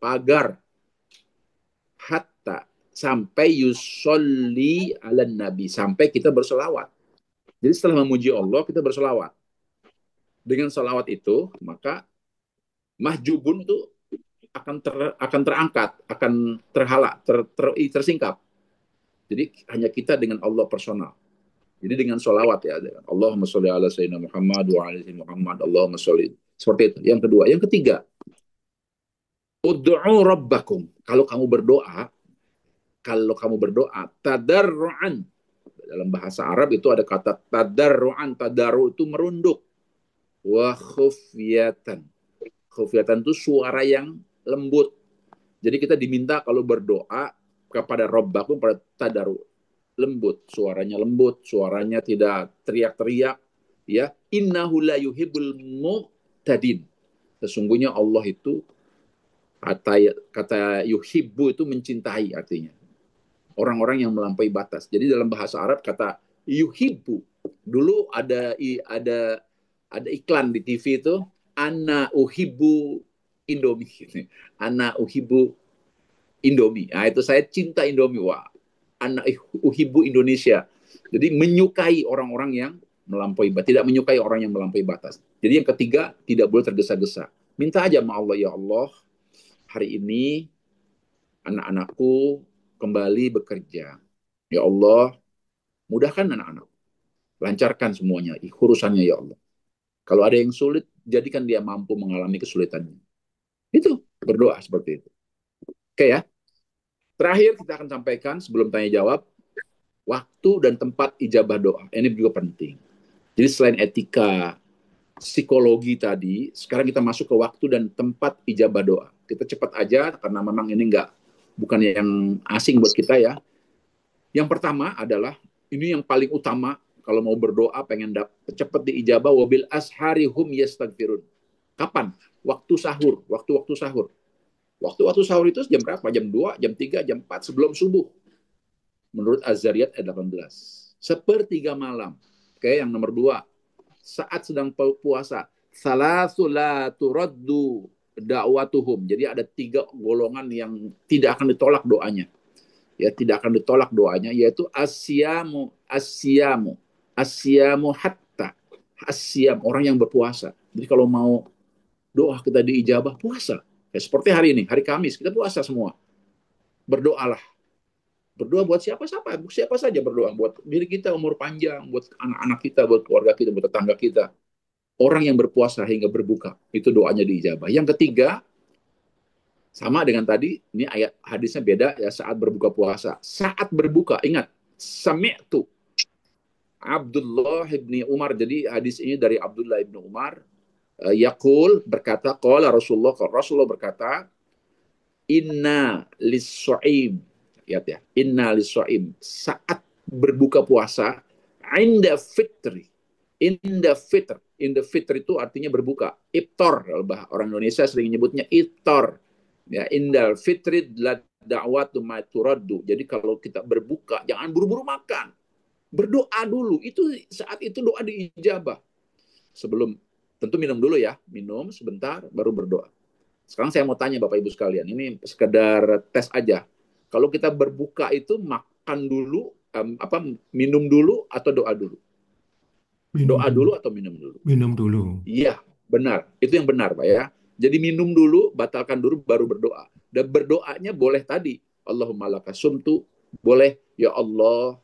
Pagar. Hatta sampai yusolli ala nabi, sampai kita berselawat. Jadi setelah memuji Allah kita berselawat. Dengan selawat itu maka mahjubun itu akan terangkat, akan tersingkap. Jadi hanya kita dengan Allah personal. Jadi dengan sholawat ya, Allahumma sholli ala sayyidina Muhammad wa ala sayyidina Muhammad, Allahumma sholli. Seperti itu. Yang kedua, yang ketiga, ud'u rabbakum. Kalau kamu berdoa, tadarruan. Dalam bahasa Arab itu ada kata tadarruan, tadarru itu merunduk. Wa khufyatan. Khufyatan itu suara yang lembut. Jadi kita diminta kalau berdoa kepada Rabbakum pada tadarru, lembut, suaranya tidak teriak-teriak, ya. Innahu la yuhibbul mu'tadin. Sesungguhnya Allah itu kata yuhibbu itu mencintai artinya. Orang-orang yang melampaui batas. Jadi dalam bahasa Arab kata yuhibbu. Dulu ada iklan di TV itu, ana uhibbu Indomie. Ana uhibbu Indomie. Nah, itu saya cinta Indomie. Wah, ana uhibbu Indonesia. Jadi menyukai orang-orang yang melampaui batas, tidak menyukai orang yang melampaui batas. Jadi yang ketiga, tidak boleh tergesa-gesa. Minta aja sama Allah, ya Allah, hari ini anak-anakku kembali bekerja. Ya Allah, mudahkan anak-anak. Lancarkan semuanya, urusannya ya Allah. Kalau ada yang sulit, jadikan dia mampu mengalami kesulitannya. Itu berdoa seperti itu. Oke ya. Terakhir kita akan sampaikan sebelum tanya jawab, waktu dan tempat ijabah doa. Ini juga penting. Jadi selain etika, psikologi tadi, sekarang kita masuk ke waktu dan tempat ijabah doa. Kita cepat aja karena memang ini bukan yang asing buat kita ya. Yang pertama adalah, ini yang paling utama, kalau mau berdoa pengen cepet diijabah, wabil ashari hum yastaghfirun. Kapan? Waktu sahur, waktu-waktu sahur. Waktu-waktu sahur itu jam berapa? Jam 2, jam 3, jam 4 sebelum subuh. Menurut Az-Zariyat ayat 18. Sepertiga malam. Oke, yang nomor 2. Saat sedang puasa. Salasu la turaddu da'watuhum. Jadi ada 3 golongan yang tidak akan ditolak doanya. Ya, tidak akan ditolak doanya, yaitu asyamu hatta asyam, orang yang berpuasa. Jadi kalau mau doa kita diijabah, puasa. Ya, seperti hari ini, hari Kamis, kita puasa semua. Berdoalah. Berdoa buat siapa saja berdoa. Buat diri kita umur panjang, buat anak-anak kita, buat keluarga kita, buat tetangga kita. Orang yang berpuasa hingga berbuka, itu doanya diijabah. Yang ketiga, sama dengan tadi, ini ayat hadisnya beda ya, saat berbuka puasa. Saat berbuka, ingat, sami'tu Abdullah ibni Umar. Jadi hadis ini dari Abdullah ibni Umar. Yaqul berkata, qala Rasulullah berkata, inna lis-shaim, lihat ya, inna lis-shaim, saat berbuka puasa, inda fitr, itu artinya berbuka. Iftar, orang Indonesia sering nyebutnya iftar. Ya, indal fitri la da'watu ma turaddu. Jadi kalau kita berbuka, jangan buru-buru makan. Berdoa dulu. Itu saat itu doa diijabah. Sebelum, tentu minum dulu ya, minum sebentar baru berdoa. Sekarang saya mau tanya Bapak Ibu sekalian, ini sekedar tes aja. Kalau kita berbuka itu makan dulu, minum dulu atau doa dulu? Doa dulu atau minum dulu? Minum dulu. Iya, benar. Itu yang benar, Pak ya. Jadi minum dulu, batalkan dulu, baru berdoa. Dan berdoanya boleh tadi, Allahumma laka sumtu, boleh, ya Allah,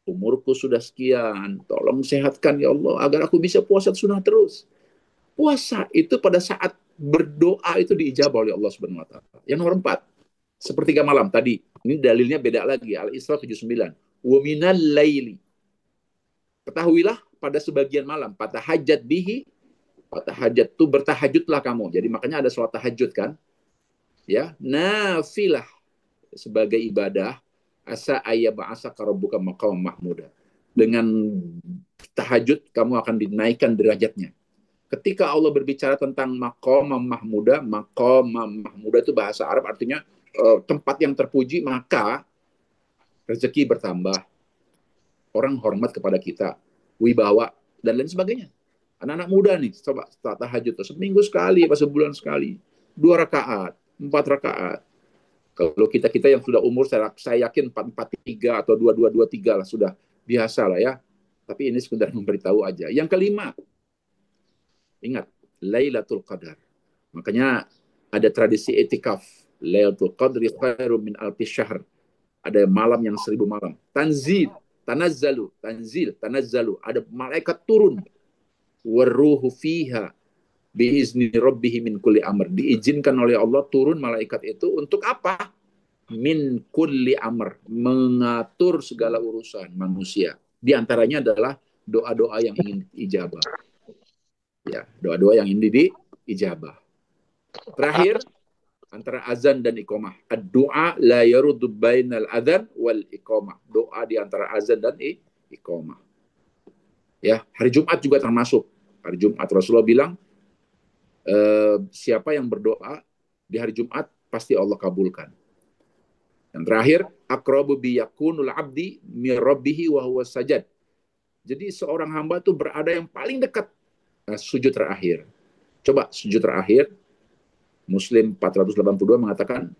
umurku sudah sekian, tolong sehatkan ya Allah, agar aku bisa puasa sunnah terus. Puasa itu pada saat berdoa itu diijabah oleh Allah Subhanahu wa taala. Yang nomor 4, sepertiga malam tadi. Ini dalilnya beda lagi, Al-Isra 79. Wa minal laili. Ketahuilah pada sebagian malam, fatahajjat bihi, fatahajjat itu bertahajudlah kamu. Jadi makanya ada sholat tahajud kan? Ya, nafilah sebagai ibadah, asa ayyab'asa rabbuka maqam mahmuda. Dengan tahajud kamu akan dinaikkan derajatnya. Ketika Allah berbicara tentang maqam mahmuda itu bahasa Arab artinya tempat yang terpuji, maka rezeki bertambah, orang hormat kepada kita, wibawa dan lain sebagainya. Anak-anak muda nih, coba tahajud seminggu sekali, apa sebulan sekali, 2 rakaat, 4 rakaat. Kalau kita yang sudah umur, saya yakin 4-4-3 atau 2-2-2-3 lah, sudah biasa lah ya. Tapi ini sekedar memberitahu aja. Yang kelima, ingat, Lailatul Qadar. Makanya ada tradisi etikaf. Lailatul Qadri khairum min alfi syahr. Ada malam yang 1000 malam. Tanazzalu. Ada malaikat turun. Waruhu fiha biizni rabbihi min kulli amr. Diizinkan oleh Allah turun malaikat itu untuk apa? Min kulli amr, mengatur segala urusan manusia. Di antaranya adalah doa-doa yang ingin diijabah. Ya, doa-doa yang ingin diijabah. Terakhir, antara azan dan iqamah. Ad-du'a la yaruddu bainal adzan wal iqamah. Doa di antara azan dan iqamah. Ya, hari Jumat juga termasuk. Hari Jumat Rasulullah bilang, siapa yang berdoa di hari Jumat pasti Allah kabulkan. Yang terakhir, aqrabu bi yakunul abdi min rabbih wa huwa sajad. Jadi seorang hamba itu berada yang paling dekat sujud terakhir. Coba sujud terakhir, Muslim 482 mengatakan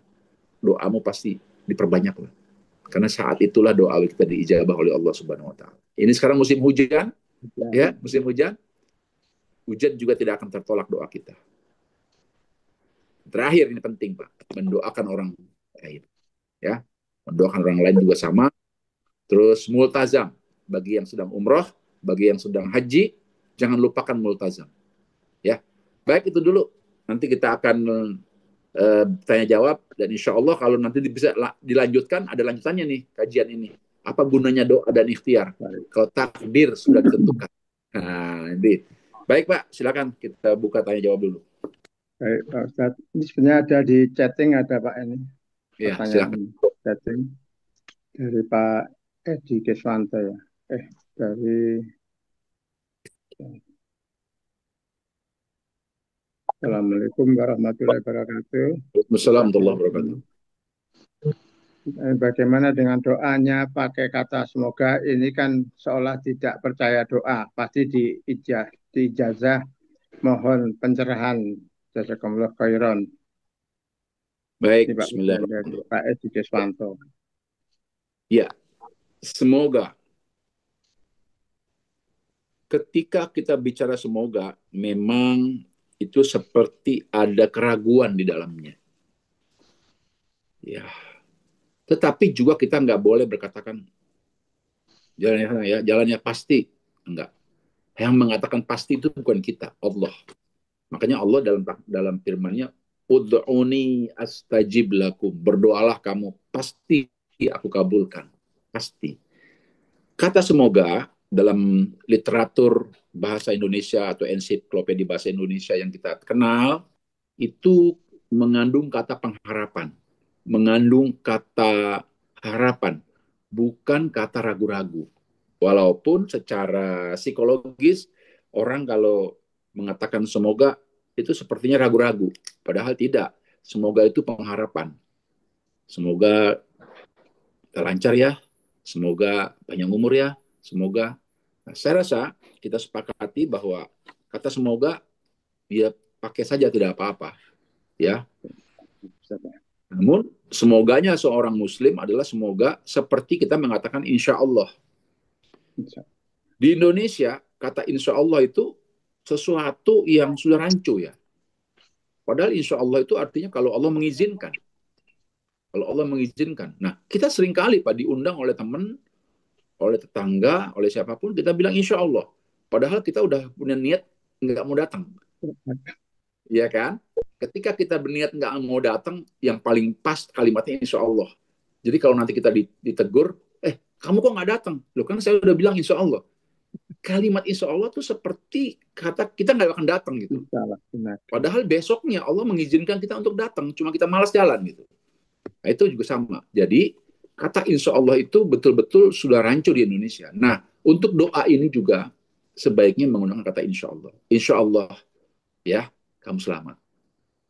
doamu pasti diperbanyaklah. Karena saat itulah doa kita diijabah oleh Allah Subhanahu wa taala. Ini sekarang musim hujan, ya, musim hujan. Hujan juga tidak akan tertolak doa kita. Terakhir ini penting, Pak, mendoakan orang lain. Ya, mendoakan orang lain juga sama. Terus multazam, bagi yang sedang umroh, bagi yang sedang haji, jangan lupakan multazam. Ya, baik itu dulu. Nanti kita akan tanya jawab, dan insya Allah kalau nanti bisa dilanjutkan, ada lanjutannya nih kajian ini. Apa gunanya doa dan ikhtiar kalau takdir sudah ditentukan? Nah, ini. Baik Pak, silakan kita buka tanya jawab dulu. Baik Pak Ustadz, ini sebenarnya ada di chatting, ada Pak ini. Ya, Pertanyaan silakan. chatting dari Pak Edi Keswanto ya. dari Assalamualaikum warahmatullahi wabarakatuh. Waalaikumsalam warahmatullahi wabarakatuh. Bagaimana dengan doanya pakai kata semoga? Ini kan seolah tidak percaya doa. Pasti diijazah mohon pencerahan. Jazakumullah khairan. Baik, Ini Pak bismillahirrahmanirrahim. Pak Edi Deswanto. Ya, semoga ketika kita bicara semoga, memang itu seperti ada keraguan di dalamnya. Ya, tetapi juga kita nggak boleh berkatakan jalannya pasti, enggak. Yang mengatakan pasti itu bukan kita, Allah. Makanya Allah dalam firman-Nya, ud'uni astajib lakum, berdoalah kamu, pasti aku kabulkan, pasti. Kata semoga dalam literatur bahasa Indonesia atau ensiklopedia bahasa Indonesia yang kita kenal itu mengandung kata pengharapan, mengandung kata harapan, bukan kata ragu-ragu. Walaupun secara psikologis orang kalau mengatakan semoga itu sepertinya ragu-ragu, padahal tidak. Semoga itu pengharapan. Semoga lancar ya, semoga panjang umur ya, semoga. Nah, saya rasa kita sepakati bahwa kata semoga ya pakai saja tidak apa-apa, ya. Namun semoganya seorang Muslim adalah semoga seperti kita mengatakan insya Allah. Di Indonesia kata insya Allah itu sesuatu yang sudah rancu ya. Padahal insya Allah itu artinya kalau Allah mengizinkan. Kalau Allah mengizinkan. Nah, kita seringkali Pak diundang oleh teman, oleh tetangga, oleh siapapun, kita bilang insya Allah. Padahal kita udah punya niat nggak mau datang. Iya kan? Ketika kita berniat nggak mau datang, yang paling pas kalimatnya insya Allah. Jadi kalau nanti kita ditegur, kamu kok nggak datang? Loh kan saya udah bilang insya Allah. Kalimat insya Allah tuh seperti kata kita nggak akan datang gitu. Padahal besoknya Allah mengizinkan kita untuk datang, cuma kita malas jalan gitu. Nah, itu juga sama. Jadi kata insya Allah itu betul-betul sudah rancu di Indonesia. Nah, untuk doa ini juga sebaiknya menggunakan kata insya Allah. Insya Allah ya kamu selamat.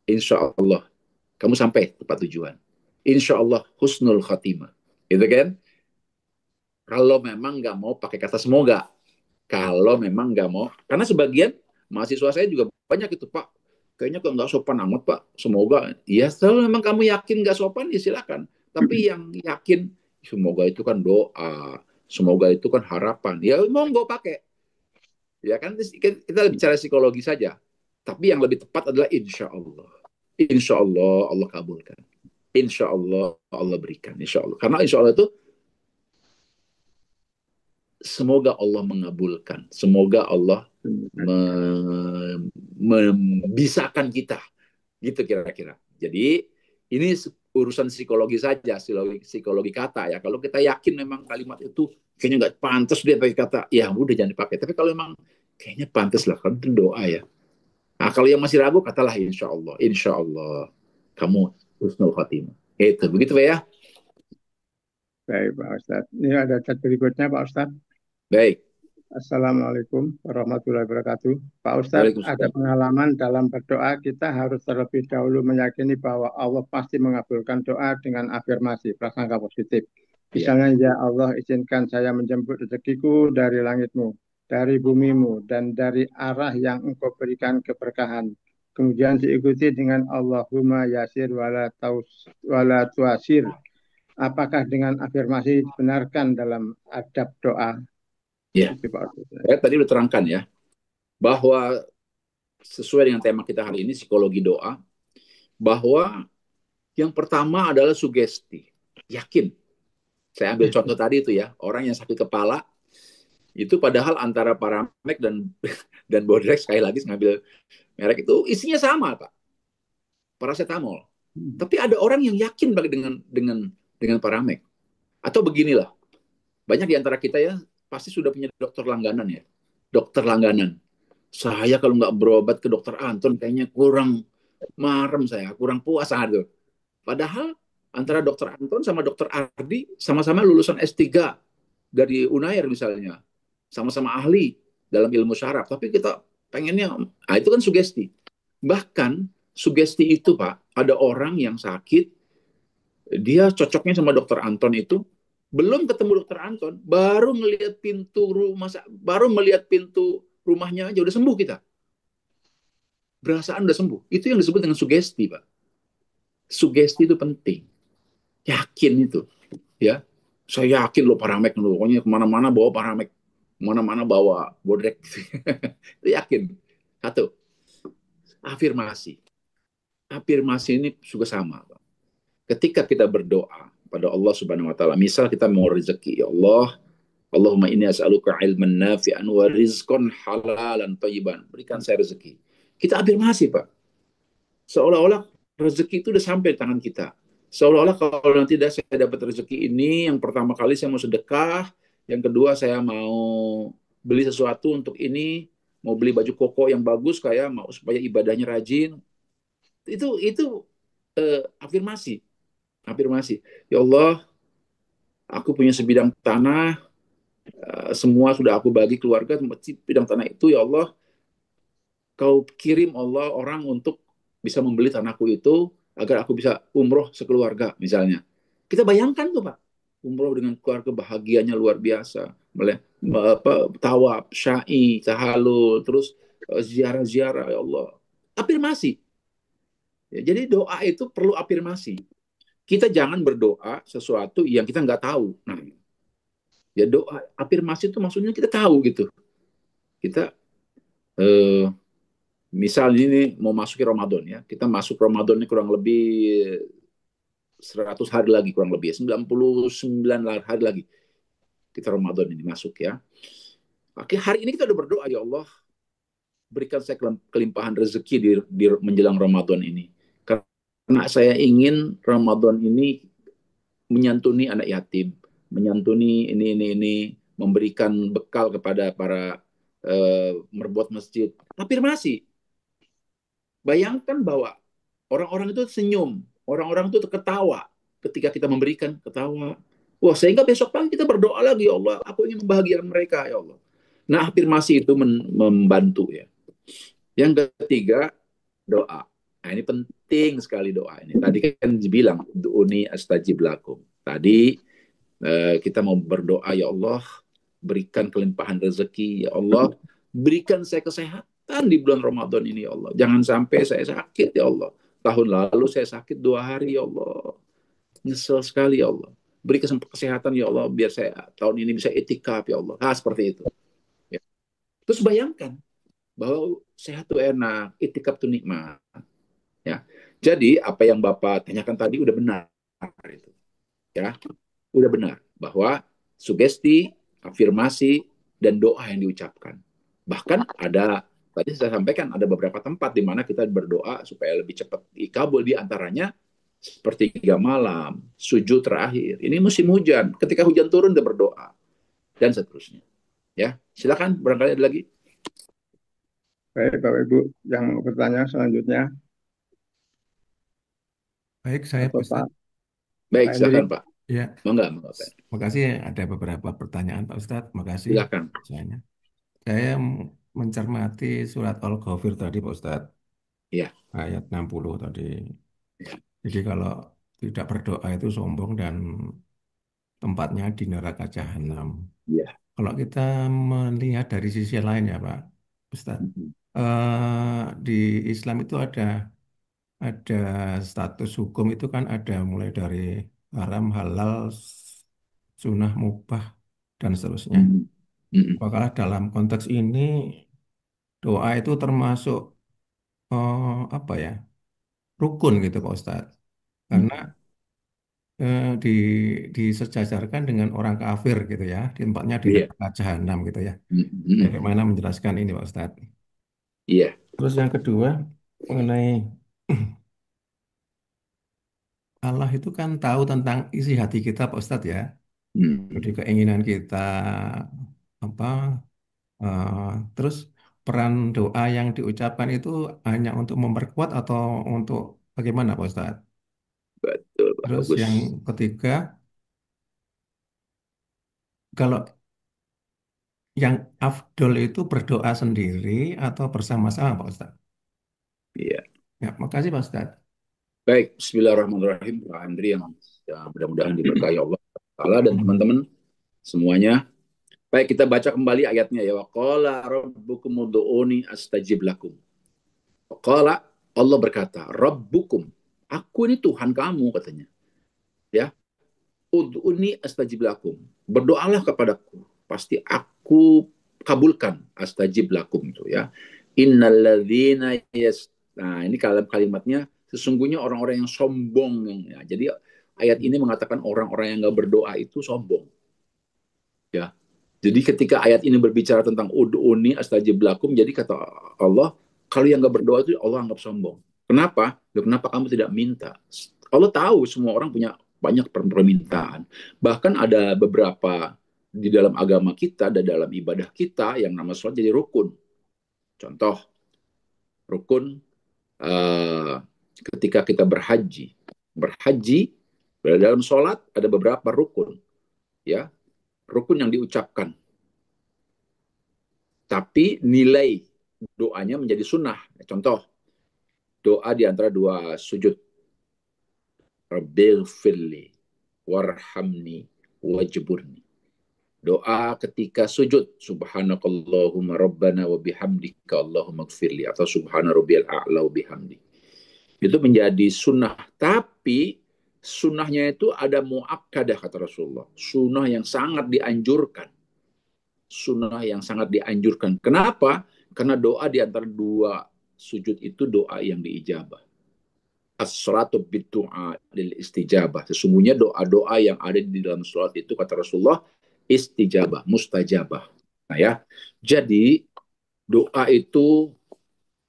Insya Allah kamu sampai tepat tujuan. Insya Allah husnul khatimah. Gitu kan? Kalau memang nggak mau pakai kata semoga. Kalau memang nggak mau. Karena sebagian mahasiswa saya juga banyak itu, Pak. Kayaknya kok nggak sopan amat, Pak. Semoga. Ya, kalau memang kamu yakin nggak sopan, ya silakan. Tapi yang yakin, semoga itu kan doa. Semoga itu kan harapan. Ya, monggo pakai. Ya kan, kita bicara psikologi saja. Tapi yang lebih tepat adalah insya Allah. Insya Allah, Allah kabulkan. Insya Allah, Allah berikan. Insya Allah. Karena insya Allah itu semoga Allah mengabulkan. Semoga Allah membisahkan kita. Gitu kira-kira. Jadi ini urusan psikologi saja, psikologi kata ya. Kalau kita yakin memang kalimat itu kayaknya nggak pantas dia pakai kata, ya udah jangan dipakai. Tapi kalau memang kayaknya pantas lah, kan itu doa ya. Nah, kalau yang masih ragu, katalah insya Allah kamu husnul khatimah. Itu begitu Pak ya. Baik Pak Ustadz. Ini ada chat berikutnya Pak Ustadz. Baik. Assalamualaikum warahmatullahi wabarakatuh. Pak Ustadz, ada pengalaman dalam berdoa kita harus terlebih dahulu meyakini bahwa Allah pasti mengabulkan doa dengan afirmasi, prasangka positif. Misalnya, ya Allah izinkan saya menjemput rezekiku dari langitmu, dari bumimu, dan dari arah yang engkau berikan keberkahan. Kemudian diikuti dengan Allahumma yasir wala tuasir. Apakah dengan afirmasi dibenarkan dalam adab doa? Ya, saya tadi udah terangkan ya, bahwa sesuai dengan tema kita hari ini, psikologi doa, bahwa yang pertama adalah sugesti, yakin. Saya ambil contoh tadi itu ya, orang yang sakit kepala, itu padahal antara Paramek dan Bodrex, sekali lagi ngambil merek itu, isinya sama Pak, paracetamol. Tapi ada orang yang yakin dengan Paramek. Atau beginilah, banyak di antara kita ya, pasti sudah punya dokter langganan ya. Dokter langganan. Saya kalau nggak berobat ke dokter Anton kayaknya kurang marem saya, kurang puas tuh. Padahal antara dokter Anton sama dokter Ardi sama-sama lulusan S3 dari Unair misalnya. sama-sama ahli dalam ilmu syaraf, tapi kita pengennya, nah itu kan sugesti. Bahkan sugesti itu Pak, ada orang yang sakit, dia cocoknya sama dokter Anton itu, belum ketemu dokter Anton, baru melihat pintu rumah, baru melihat pintu rumahnya aja udah sembuh kita. Berasaan udah sembuh. Itu yang disebut dengan sugesti, Pak. Sugesti itu penting. Yakin itu, ya. Saya yakin loh Paramek loh. Pokoknya kemana-mana bawa Paramek, kemana-mana bawa bodrek. Itu yakin. Satu, afirmasi. Afirmasi ini juga sama, Pak. Ketika kita berdoa pada Allah Subhanahu wa taala, misal kita mau rezeki, ya Allah, Allahumma inni as'aluka ilman nafi'an wa rizqan halalan thayyiban. Berikan saya rezeki. Kita afirmasi, Pak. Seolah-olah rezeki itu udah sampai di tangan kita. Seolah-olah kalau nanti saya dapat rezeki ini, yang pertama kali saya mau sedekah, yang kedua saya mau beli sesuatu untuk ini, mau beli baju koko yang bagus, kayak mau supaya ibadahnya rajin. Itu afirmasi, afirmasi. Ya Allah, aku punya sebidang tanah, semua sudah aku bagi keluarga, bidang tanah itu ya Allah, kau kirim Allah orang untuk bisa membeli tanahku itu agar aku bisa umroh sekeluarga misalnya. Kita bayangkan tuh Pak, umroh dengan keluarga bahagianya luar biasa, tawaf, syai, tahalul, terus ziarah-ziarah ya Allah. Afirmasi. Ya, jadi doa itu perlu afirmasi. Kita jangan berdoa sesuatu yang kita nggak tahu. Nah, ya doa afirmasi itu maksudnya kita tahu gitu. Kita eh, misal ini mau masuk ke Ramadan ya, kita masuk Ramadan ini kurang lebih 100 hari lagi, kurang lebih 99 hari lagi kita Ramadan ini masuk ya. Oke, hari ini kita udah berdoa, ya Allah, berikan saya kelimpahan rezeki di menjelang Ramadan ini. Karena saya ingin Ramadan ini menyantuni anak yatim, menyantuni ini, memberikan bekal kepada para merbuat masjid. Afirmasi. Bayangkan bahwa orang-orang itu senyum, orang-orang itu ketawa ketika kita memberikan, ketawa. Wah, sehingga besok pagi kita berdoa lagi, ya Allah, aku ingin membahagiakan mereka, ya Allah. Nah, afirmasi itu membantu ya. Yang ketiga, doa. Nah, ini penting sekali doa ini. Tadi kan dibilang, du'uni astajib lakum. Tadi kita mau berdoa, ya Allah, berikan kelimpahan rezeki, ya Allah, berikan saya kesehatan di bulan Ramadan ini, ya Allah. Jangan sampai saya sakit, ya Allah. Tahun lalu saya sakit 2 hari, ya Allah. Nyesel sekali, ya Allah. Beri kesehatan, ya Allah, biar saya tahun ini bisa itikaf, ya Allah. Nah, seperti itu. Ya. Terus bayangkan bahwa sehat itu enak, itikaf itu nikmat. Ya. Jadi apa yang Bapak tanyakan tadi udah benar itu. Ya, udah benar bahwa sugesti, afirmasi, dan doa yang diucapkan. Bahkan ada, tadi saya sampaikan, ada beberapa tempat di mana kita berdoa supaya lebih cepat dikabul, di antaranya sepertiga malam, sujud terakhir. Ini musim hujan, ketika hujan turun dia berdoa, dan seterusnya. Ya, silakan barangkali ada lagi. Baik, Bapak Ibu yang bertanya selanjutnya, Baik, saya atau Ustaz. Pak Baik, Pak Hendrik. silakan Pak. Ya, Monggo, monggo. makasih. Ada beberapa pertanyaan Pak Ustadz. Makasih. Silakan. Saya mencermati surat Al-Ghafir tadi Pak Ustadz. Iya. Ayat 60 tadi. Ya. Jadi kalau tidak berdoa itu sombong dan tempatnya di neraka jahanam. Iya. Kalau kita melihat dari sisi lain ya Pak Ustadz, di Islam itu ada status hukum itu kan ada mulai dari haram, halal, sunnah, mubah, dan seterusnya. Apakah dalam konteks ini doa itu termasuk apa ya, rukun gitu Pak Ustadz? Karena di disejajarkan dengan orang kafir gitu ya, di tempatnya di Iya. neraka jahanam gitu ya. Bagaimana menjelaskan ini Pak Ustadz? Iya. Terus yang kedua mengenai Allah itu kan tahu tentang isi hati kita Pak Ustadz ya. Jadi keinginan kita apa eh, terus peran doa yang diucapkan itu hanya untuk memperkuat atau untuk bagaimana Pak Ustadz? Betul, Terus bagus. yang ketiga, kalau yang afdol itu berdoa sendiri atau bersama-sama Pak Ustadz? Iya. Ya, makasih Pak Ustadz. Baik, Bismillahirrahmanirrahim. Pak Andri yang mudah-mudahan diberkahi Allah Ta'ala dan teman-teman semuanya. Baik, kita baca kembali ayatnya ya. Wa qala rabbukum ud'uni astajib lakum. Wa qala, Allah berkata, Rabbukum, aku ini Tuhan kamu katanya. Ya, ud'uni astajib lakum. Berdoalah kepadaku, pasti aku kabulkan. Astajib lakum itu ya. Innalladzina Nah, ini kalimatnya sesungguhnya orang-orang yang sombong. Ya. Jadi ayat ini mengatakan orang-orang yang nggak berdoa itu sombong. Ya. Jadi ketika ayat ini berbicara tentang ud'uni astajib lakum, jadi kata Allah, kalau yang nggak berdoa itu Allah anggap sombong. Kenapa? Kenapa kamu tidak minta? Allah tahu semua orang punya banyak permintaan. Bahkan ada beberapa di dalam agama kita dan dalam ibadah kita yang nama sholat jadi rukun. Contoh, rukun ketika kita berhaji. Berhaji, dalam sholat ada beberapa rukun. Ya, rukun yang diucapkan. Tapi nilai doanya menjadi sunnah. Contoh, doa di antara dua sujud. Rabbighfirli warhamni wajburni. Doa ketika sujud, subhanakallahumma rabbana wa bihamdika Allahumma gfirli, atau subhana rabbiyal a'la wa bihamdi. Itu menjadi sunnah. Tapi sunnahnya itu ada muakkadah kata Rasulullah. Sunnah yang sangat dianjurkan. Sunnah yang sangat dianjurkan. Kenapa? Karena doa di antara dua sujud itu doa yang diijabah. As-salatu bid-du'a lil istijabah. Sesungguhnya doa-doa yang ada di dalam salat itu kata Rasulullah istijabah, mustajabah. Nah ya. Jadi doa itu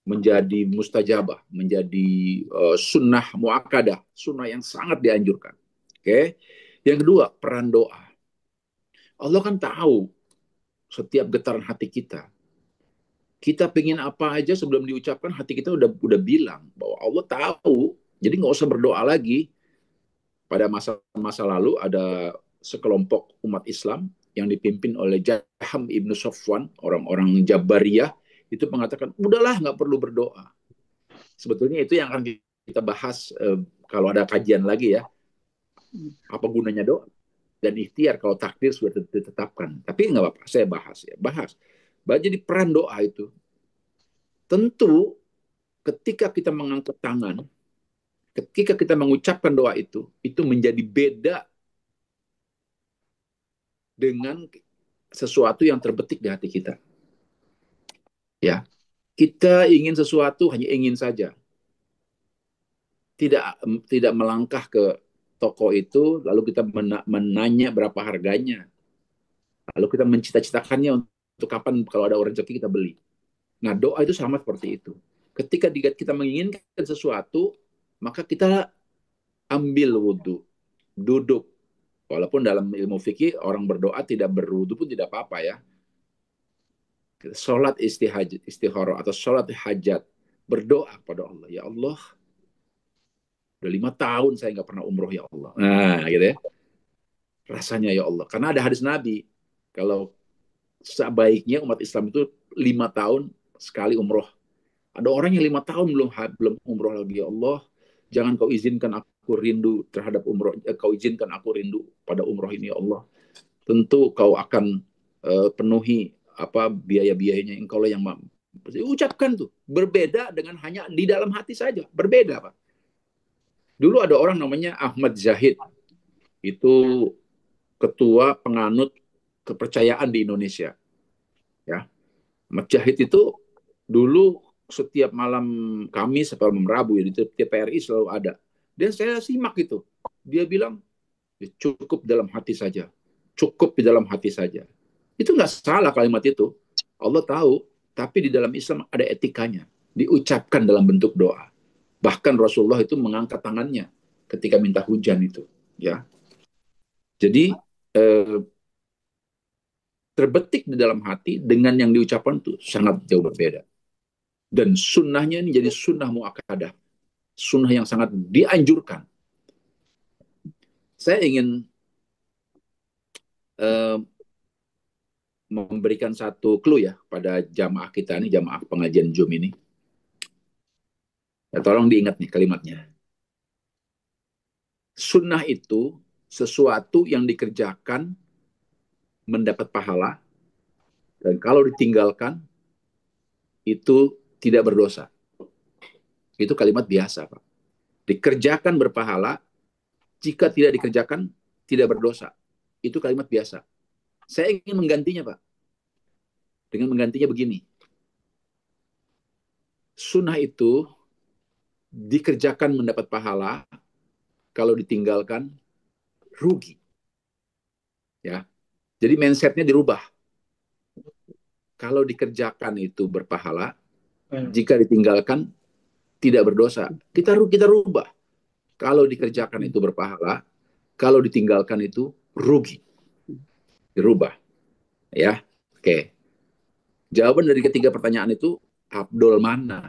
menjadi mustajabah, menjadi sunnah muakkadah, sunnah yang sangat dianjurkan. Oke. Yang kedua, peran doa. Allah kan tahu setiap getaran hati kita. Kita pengen apa aja sebelum diucapkan hati kita udah bilang bahwa Allah tahu. Jadi nggak usah berdoa lagi. Pada masa lalu ada sekelompok umat Islam yang dipimpin oleh Jaham ibnu Safwan, orang-orang Jabariyah, itu mengatakan, udahlah nggak perlu berdoa. Sebetulnya itu yang akan kita bahas kalau ada kajian lagi ya. Apa gunanya doa? Dan ikhtiar kalau takdir sudah ditetapkan. Tapi nggak apa-apa, saya bahas ya. Bahas. Jadi peran doa itu. Tentu ketika kita mengangkat tangan, ketika kita mengucapkan doa itu menjadi beda dengan sesuatu yang terbetik di hati kita. Ya, kita ingin sesuatu hanya ingin saja. Tidak melangkah ke toko itu, lalu kita menanya berapa harganya. Lalu kita mencita-citakannya untuk kapan kalau ada orang rezeki kita beli. Nah, doa itu sama seperti itu. Ketika kita menginginkan sesuatu, maka kita ambil wudhu, duduk. Walaupun dalam ilmu fikih orang berdoa tidak berwudhu pun tidak apa-apa ya. Sholat istihara atau sholat hajat, berdoa kepada Allah. Ya Allah, udah 5 tahun saya nggak pernah umroh ya Allah. Nah, gitu ya. Rasanya ya Allah. Karena ada hadis Nabi. Kalau sebaiknya umat Islam itu 5 tahun sekali umroh. Ada orang yang 5 tahun belum umroh lagi. Ya Allah, jangan kau izinkan aku rindu terhadap umroh. Kau izinkan aku rindu pada umroh ini ya Allah. Tentu kau akan penuhi biaya-biayanya. Engkau lah yang mampu. Ucapkan tuh. Berbeda dengan hanya di dalam hati saja. Berbeda, Pak. Dulu ada orang namanya Ahmad Zahid. Itu ketua penganut kepercayaan di Indonesia. Ya. Ahmad Zahid itu dulu setiap malam Kamis atau malam Rabu ya di TVRI selalu ada. Dan saya simak itu. Dia bilang cukup dalam hati saja. Cukup di dalam hati saja. Itu nggak salah kalimat itu. Allah tahu, tapi di dalam Islam ada etikanya. Diucapkan dalam bentuk doa. Bahkan Rasulullah itu mengangkat tangannya ketika minta hujan itu. Ya. Jadi terbetik di dalam hati dengan yang diucapkan itu sangat jauh berbeda. Dan sunnahnya ini jadi sunnah muakkadah. Sunnah yang sangat dianjurkan. Saya ingin memberikan satu clue ya pada jamaah kita ini, jamaah pengajian Zoom ini. Ya, tolong diingat nih kalimatnya. Sunnah itu sesuatu yang dikerjakan mendapat pahala, dan kalau ditinggalkan itu tidak berdosa. Itu kalimat biasa, Pak. Dikerjakan berpahala, jika tidak dikerjakan tidak berdosa. Itu kalimat biasa. Saya ingin menggantinya, Pak. Dengan menggantinya begini. Sunnah itu dikerjakan mendapat pahala, kalau ditinggalkan rugi. Ya. Jadi mindsetnya dirubah. Kalau dikerjakan itu berpahala, jika ditinggalkan tidak berdosa. Kita rubah. Kalau dikerjakan itu berpahala, kalau ditinggalkan itu rugi. Dirubah. Ya. Oke. Jawaban dari ketiga pertanyaan itu, afdol mana?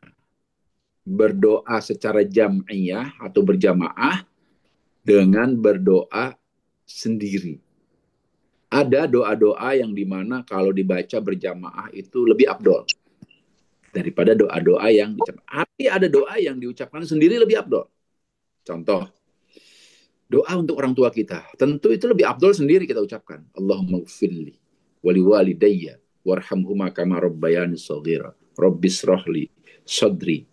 Berdoa secara jam'iyah atau berjamaah dengan berdoa sendiri. Ada doa-doa yang dimana kalau dibaca berjamaah itu lebih afdol daripada doa-doa yang diucapkan. Tapi ada doa yang diucapkan sendiri lebih afdol. Contoh, doa untuk orang tua kita. Tentu itu lebih afdol sendiri kita ucapkan. Allahumma gfirli wali walidayya warhamhuma kama rabbayani shaghira. Rabbisrahli sadri.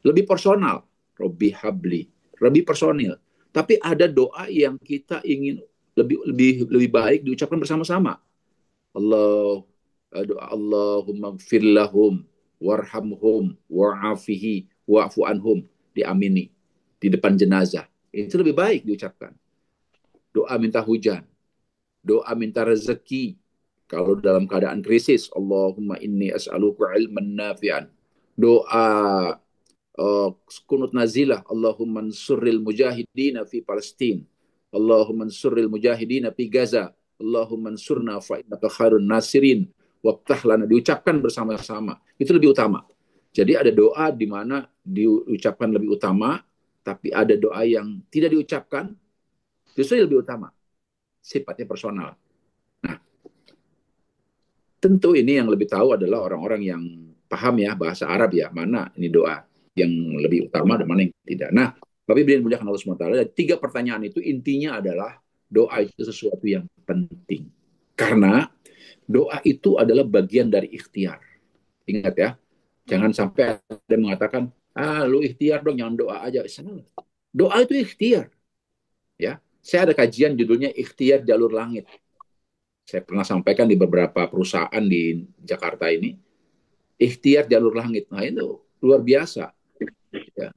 Lebih personal. Rabbi habli. Lebih personil. Tapi ada doa yang kita ingin lebih baik diucapkan bersama-sama. Allahumma gfir lahum warhamhum wa'afihi wa'fu anhum, diamini di depan jenazah. Itu lebih baik diucapkan. Doa minta hujan, doa minta rezeki kalau dalam keadaan krisis. Allahumma inni as'aluka ilman nafi'an. Doa kunut nazilah, Allahumma ansurril mujahidina fi Palestin, Allahumma ansurril mujahidina fi Gaza, Allahumma ansurna fa innaka khairun nasirin waftah lana, diucapkan bersama-sama. Itu lebih utama. Jadi ada doa di mana diucapkan lebih utama, tapi ada doa yang tidak diucapkan justru lebih utama. Sifatnya personal. Nah, tentu ini yang lebih tahu adalah orang-orang yang paham ya bahasa Arab ya, mana ini doa yang lebih utama dan mana yang tidak. Nah, Bapak Ibu yang dimuliakan Allah SWT, 3 pertanyaan itu intinya adalah doa itu sesuatu yang penting. Karena doa itu adalah bagian dari ikhtiar. Ingat ya, jangan sampai ada yang mengatakan, lu ikhtiar dong, jangan doa aja. Salah. Doa itu ikhtiar. Ya, saya ada kajian judulnya Ikhtiar Jalur Langit. Saya pernah sampaikan di beberapa perusahaan di Jakarta ini. Ikhtiar jalur langit. Nah itu luar biasa. Ya.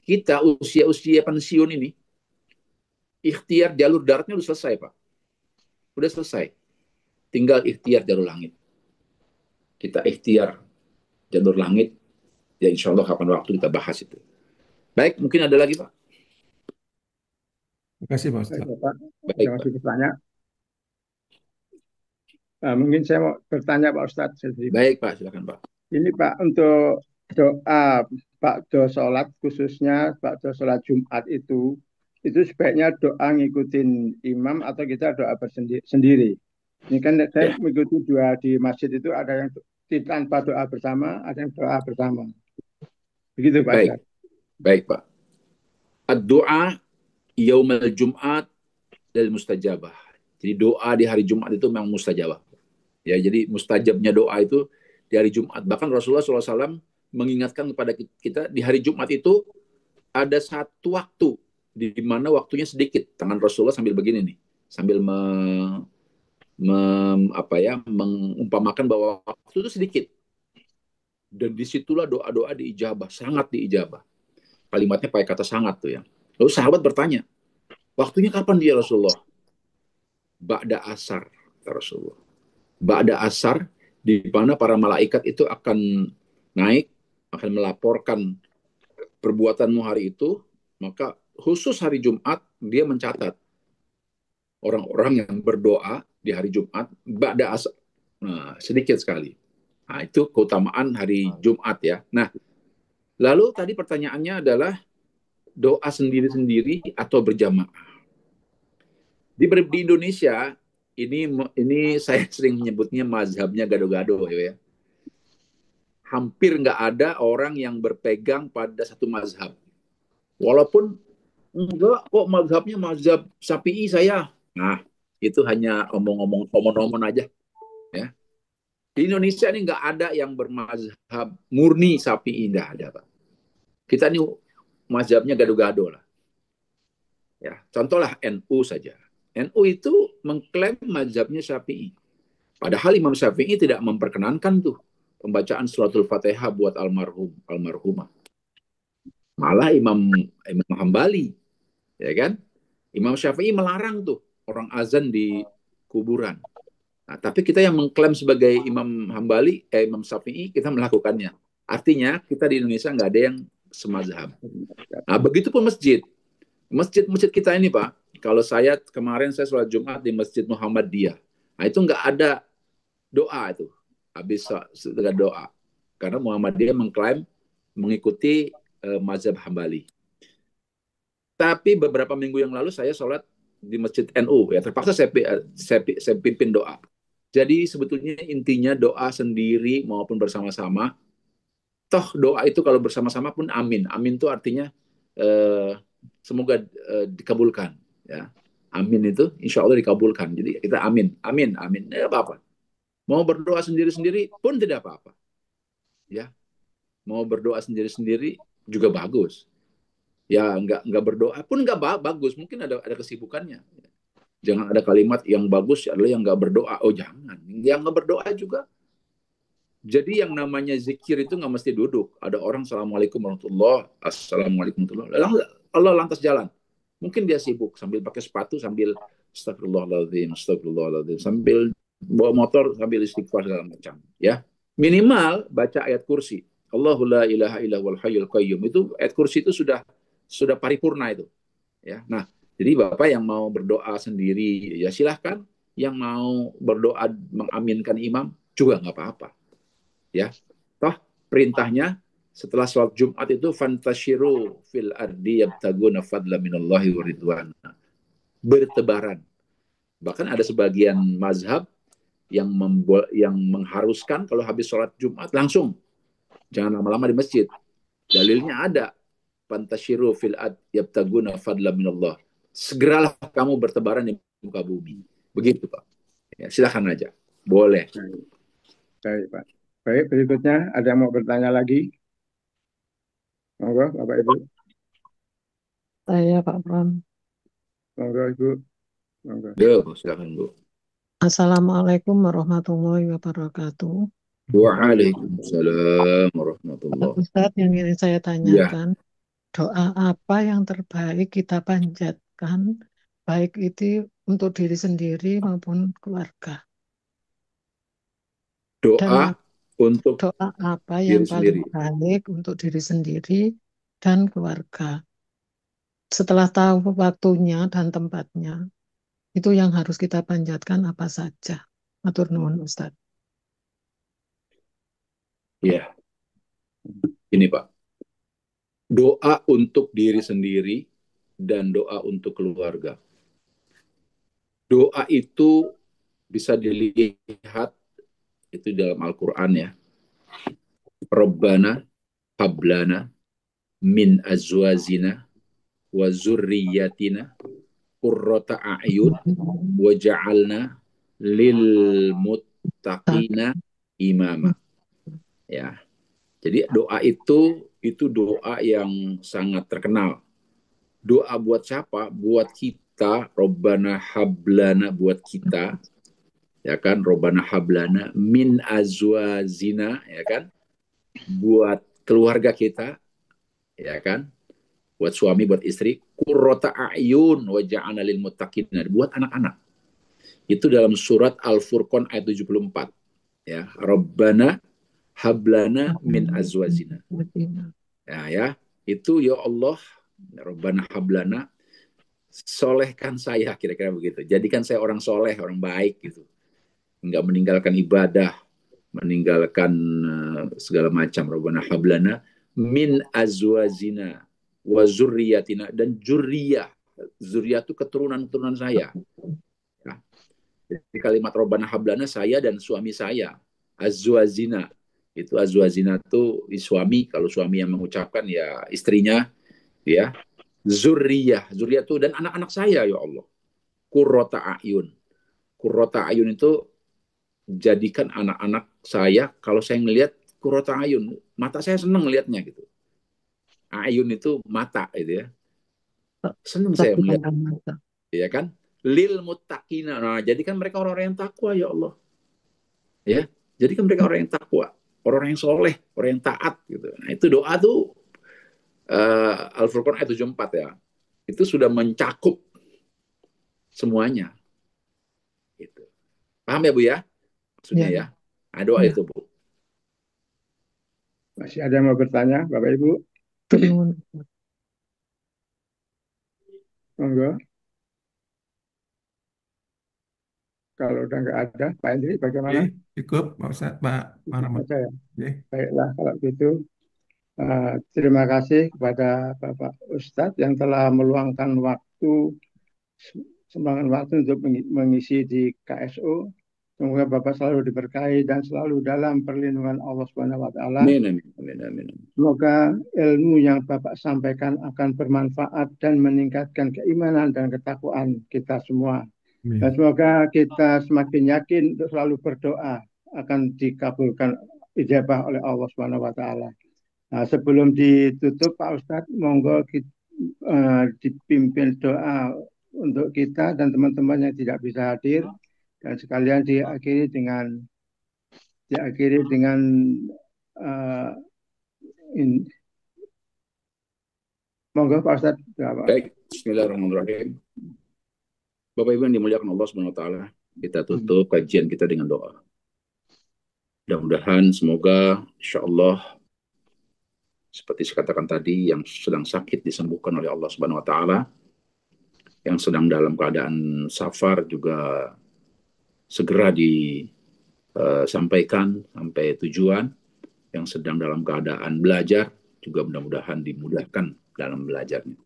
Kita usia-usia pensiun ini, ikhtiar jalur daratnya udah selesai, Pak. Udah selesai. Tinggal ikhtiar jalur langit. Kita ikhtiar jalur langit. Ya insya Allah kapan waktu kita bahas itu. Baik, mungkin ada lagi, Pak. Terima kasih, Pak Ustaz. Baik, Baik, terima kasih bertanya. Mungkin saya mau bertanya Pak Ustadz. Baik, Pak. Silakan, Pak. Ini Pak, untuk doa Ba'da sholat, khususnya Ba'da sholat Jumat itu sebaiknya doa ngikutin imam atau kita doa sendiri. Ini kan saya mengikuti 2 di masjid itu, ada yang tanpa doa bersama, ada yang doa bersama. Begitu Pak. Baik, baik Pak. Doa yaumul Jumat dari mustajabah. Jadi doa di hari Jumat itu memang mustajabah. Ya, jadi mustajabnya doa itu di hari Jumat. Bahkan Rasulullah SAW mengingatkan kepada kita di hari Jumat itu ada satu waktu di mana waktunya sedikit. Tangan Rasulullah sambil begini nih, sambil mengumpamakan bahwa waktu itu sedikit. Dan disitulah doa-doa diijabah, sangat diijabah. Kalimatnya pakai kata sangat tuh ya. Lalu sahabat bertanya, waktunya kapan dia Rasulullah? Ba'da asar, kata Rasulullah. Ba'da asar, di mana para malaikat itu akan naik, akan melaporkan perbuatanmu hari itu, maka khusus hari Jumat, dia mencatat orang-orang yang berdoa di hari Jumat, ba'da asar. Nah, sedikit sekali. Nah, itu keutamaan hari Jumat ya. Nah, lalu tadi pertanyaannya adalah doa sendiri-sendiri atau berjamaah. Di Indonesia ini saya sering menyebutnya mazhabnya gado-gado ya. Hampir nggak ada orang yang berpegang pada satu mazhab. Walaupun enggak kok mazhabnya mazhab Syafi'i saya. Nah, itu hanya omong-omong aja ya. Di Indonesia ini nggak ada yang bermazhab murni Syafi'i, nggak ada, Pak. Kita ini mazhabnya gado-gado lah. Ya, contohlah NU saja. NU itu mengklaim mazhabnya Syafi'i. Padahal Imam Syafi'i tidak memperkenankan tuh pembacaan suratul Fatihah buat almarhumah. Malah Imam Hambali, ya kan? Imam Syafi'i melarang tuh orang azan di kuburan. Nah, tapi kita yang mengklaim sebagai Imam Imam Syafi'i, kita melakukannya. Artinya kita di Indonesia nggak ada yang semazhab. Nah, begitupun masjid. Masjid kita ini, Pak, kalau kemarin saya sholat Jumat di Masjid Muhammadiyah. Nah, itu nggak ada doa itu. Habis dengan doa. Karena Muhammadiyah mengklaim mengikuti mazhab Hambali. Tapi beberapa minggu yang lalu saya sholat di Masjid NU. Ya, terpaksa saya pimpin doa. Jadi sebetulnya intinya doa sendiri maupun bersama-sama. Toh doa itu kalau bersama-sama pun amin. Amin itu artinya semoga dikabulkan. Ya. Amin itu insya Allah dikabulkan. Jadi kita amin. Amin. Tidak apa-apa. Mau berdoa sendiri-sendiri pun tidak apa-apa. Ya. Mau berdoa sendiri-sendiri juga bagus. Ya nggak berdoa pun nggak bagus. Mungkin ada kesibukannya. Jangan ada kalimat yang bagus adalah yang nggak berdoa. Oh jangan. Yang nggak berdoa juga. Jadi yang namanya zikir itu nggak mesti duduk. Ada orang Assalamualaikum warahmatullahi wabarakatuh. Assalamualaikum warahmatullahi wabarakatuh. Allah lantas jalan. Mungkin dia sibuk sambil pakai sepatu, sambil astagfirullahaladzim, sambil bawa motor, sambil istighfar segala macam. Ya, minimal baca ayat kursi. Allahu la ilaha illa huwal hayyul qayyum. Itu ayat kursi itu sudah paripurna itu. Ya, nah jadi Bapak yang mau berdoa sendiri ya silahkan. Yang mau berdoa mengaminkan imam juga nggak apa-apa. Ya, toh perintahnya setelah sholat Jumat itu fantashiru fil ardi yabtaguna fadla minallahi wa ridwana. Bertebaran. Bahkan ada sebagian mazhab yang mengharuskan kalau habis sholat Jumat langsung jangan lama-lama di masjid. Dalilnya ada fantashiru fil ardi yabtaguna fadla minallah. Segeralah kamu bertebaran di muka bumi. Begitu, Pak. Ya, silakan aja. Boleh. Baik, Pak. Baik, berikutnya ada yang mau bertanya lagi? Monggo, Bapak Ibu. Saya Pak Pram. Monggo, Ibu. Monggo. Yo, silakan, Bu. Assalamualaikum warahmatullahi wabarakatuh. Waalaikumsalam warahmatullahi wabarakatuh. Ustadz, yang ingin saya tanyakan, doa apa yang terbaik kita panjatkan, baik itu untuk diri sendiri maupun keluarga? Doa untuk doa apa diri yang paling sendiri. baik untuk diri sendiri dan keluarga? Setelah tahu waktunya dan tempatnya, itu yang harus kita panjatkan apa saja? Matur nuwun, Ustadz. Ya, ini Pak. Doa untuk diri sendiri dan doa untuk keluarga. Doa itu bisa dilihat itu dalam Al-Quran ya. Rabbana hablana min azwazina wa zurriyatina qurrata a'yun waja'alna lil muttaqina imama. Ya. Jadi doa itu doa yang sangat terkenal. Doa buat siapa? Buat kita, Rabbana hablana buat kita. Ya kan? Rabbana hablana min azwazina, ya kan? Buat keluarga kita, ya kan? Buat suami, buat istri, qurrata a'yun waja'alna lil muttaqina, buat anak-anak. Itu dalam surat Al-Furqan ayat 74. Ya, Rabbana hablana min azwazina. Ya, itu ya Allah, Rabbana hablana, solehkan saya, kira-kira begitu. Jadikan saya orang soleh, orang baik gitu. Enggak meninggalkan ibadah, meninggalkan segala macam. Rabbana hablana min azwazina wa zurriyatina, dan zurriyah. Zurriyah itu keturunan-keturunan saya. Ya. Di kalimat Robbana hablana, saya dan suami saya. Azwazina. Itu azwazina itu suami, kalau suami yang mengucapkan ya istrinya, ya. Zurriyah itu dan anak-anak saya ya Allah. Qurrata ayun. Qurrata ayun itu jadikan anak-anak saya, kalau saya ngelihat qurrata ayun, mata saya senang ngelihatnya gitu. Ayun itu mata gitu ya. Senang saya Tapi melihat, pandang mata. ya kan? Lil muttaqina. Nah, jadikan mereka orang-orang yang takwa ya Allah. Ya, jadikan mereka orang yang takwa, orang yang soleh, orang yang taat gitu. Nah, itu doa tuh Al-Furqan ayat 74 ya. Itu sudah mencakup semuanya. Gitu. Paham ya Bu ya? Maksudnya Ya. ya. Nah, doa Ya. itu Bu. Masih ada yang mau bertanya, Bapak Ibu? Turun. Monggo. Kalau udah nggak ada, Pak Hendri bagaimana? Cukup, Pak Ustadz, Pak Rahmat. Saja ya. Baiklah kalau gitu. Terima kasih kepada Bapak Ustadz yang telah meluangkan waktu, sumbangan waktu untuk mengisi di KSO. Semoga Bapak selalu diberkahi dan selalu dalam perlindungan Allah Subhanahu wa Ta'ala. Amin, amin, amin. Semoga ilmu yang Bapak sampaikan akan bermanfaat dan meningkatkan keimanan dan ketakwaan kita semua. Dan semoga kita semakin yakin untuk selalu berdoa akan dikabulkan ijabah oleh Allah Subhanahu wa Ta'ala. Nah, sebelum ditutup Pak Ustadz, monggo dipimpin doa untuk kita dan teman-teman yang tidak bisa hadir, dan sekalian diakhiri dengan monggo Pak Ustadz. Baik, Bismillahirrahmanirrahim. Bapak Ibu yang dimuliakan Allah Subhanahu wa Ta'ala, kita tutup kajian kita dengan doa. Mudah-mudahan semoga insya Allah seperti saya katakan tadi, yang sedang sakit disembuhkan oleh Allah Subhanahu wa Ta'ala, yang sedang dalam keadaan safar juga segera disampaikan sampai tujuan, yang sedang dalam keadaan belajar juga mudah-mudahan dimudahkan dalam belajarnya.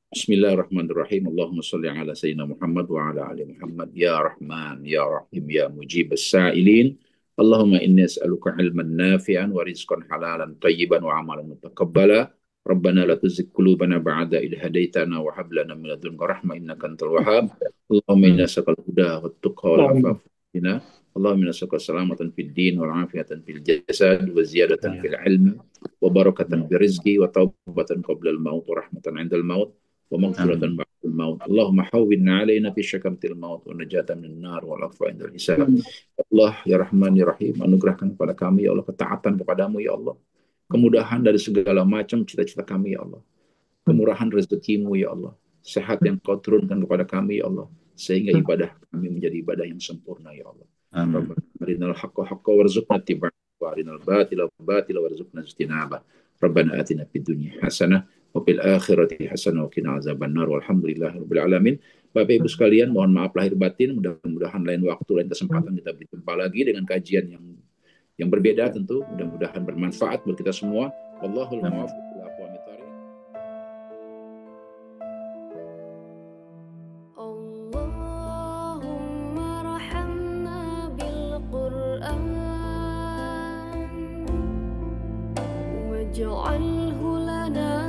Bismillahirrahmanirrahim. Allahumma sholli ala sayyidina Muhammad wa ala ali Muhammad. Ya Rahman, Ya Rahim, Ya Mujib as-sa'ilin. Allahumma inni as'aluka ilman nafi'an wa rizqan halalan tayyiban wa amalan mutaqabbala. Rabbana la tuzigh qulubana ba'da idh hadaitana wa hab lana min ladunka rahmah innaka antal wahhab. Allahumma inna nas'aluka al-huda wat tuqa wal afafa fina. Allahumma inna nas'aluka salamatan fid din wal afiyatan fil jasad wa ziyadatan fil ilmi wa barakatan fil rizqi wa taubatan qabla al-maut wa rahmatan 'inda al-maut wa maghfiratan ba'da al-maut. Allahumma hawwinna 'alaina fi syakaratil maut wa najatan minan nar wal afwa 'inda al-hisab. Allah ya Rahman ya Rahim, anugerahkan kepada kami ya Allah ketaatan kepadamu ya Allah, kemudahan dari segala macam cita-cita kami ya Allah, kemurahan rezekimu ya Allah, sehat yang kau turunkan kepada kami ya Allah, sehingga ibadah kami menjadi ibadah yang sempurna ya Allah. Rabbana arinal haqqa haqqa warzuqna ittiba'ah wa arinal batila batila warzuqna ijtinabah. Rabbana atina fid dunya hasanah wa fil akhirati hasanah wa qina azabannar walhamdulillahirabbil alamin. Bapak Ibu sekalian, mohon maaf lahir batin, mudah-mudahan lain waktu, lain kesempatan kita berjumpa lagi dengan kajian yang berbeda tentu, mudah-mudahan bermanfaat buat kita semua. Wallahul muwaffiq ila aqwamit thoriq. Allahumma arhamna bil Qur'an waj'alhu lana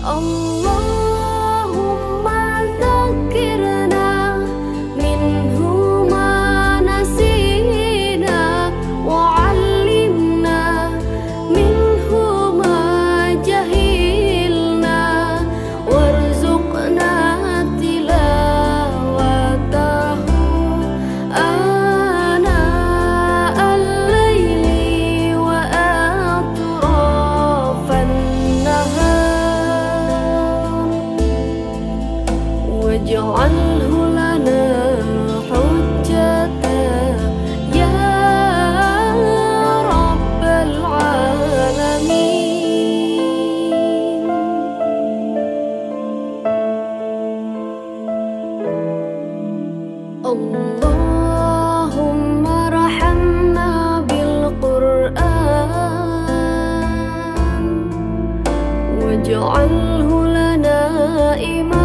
Allahumma واجعله لنا إماما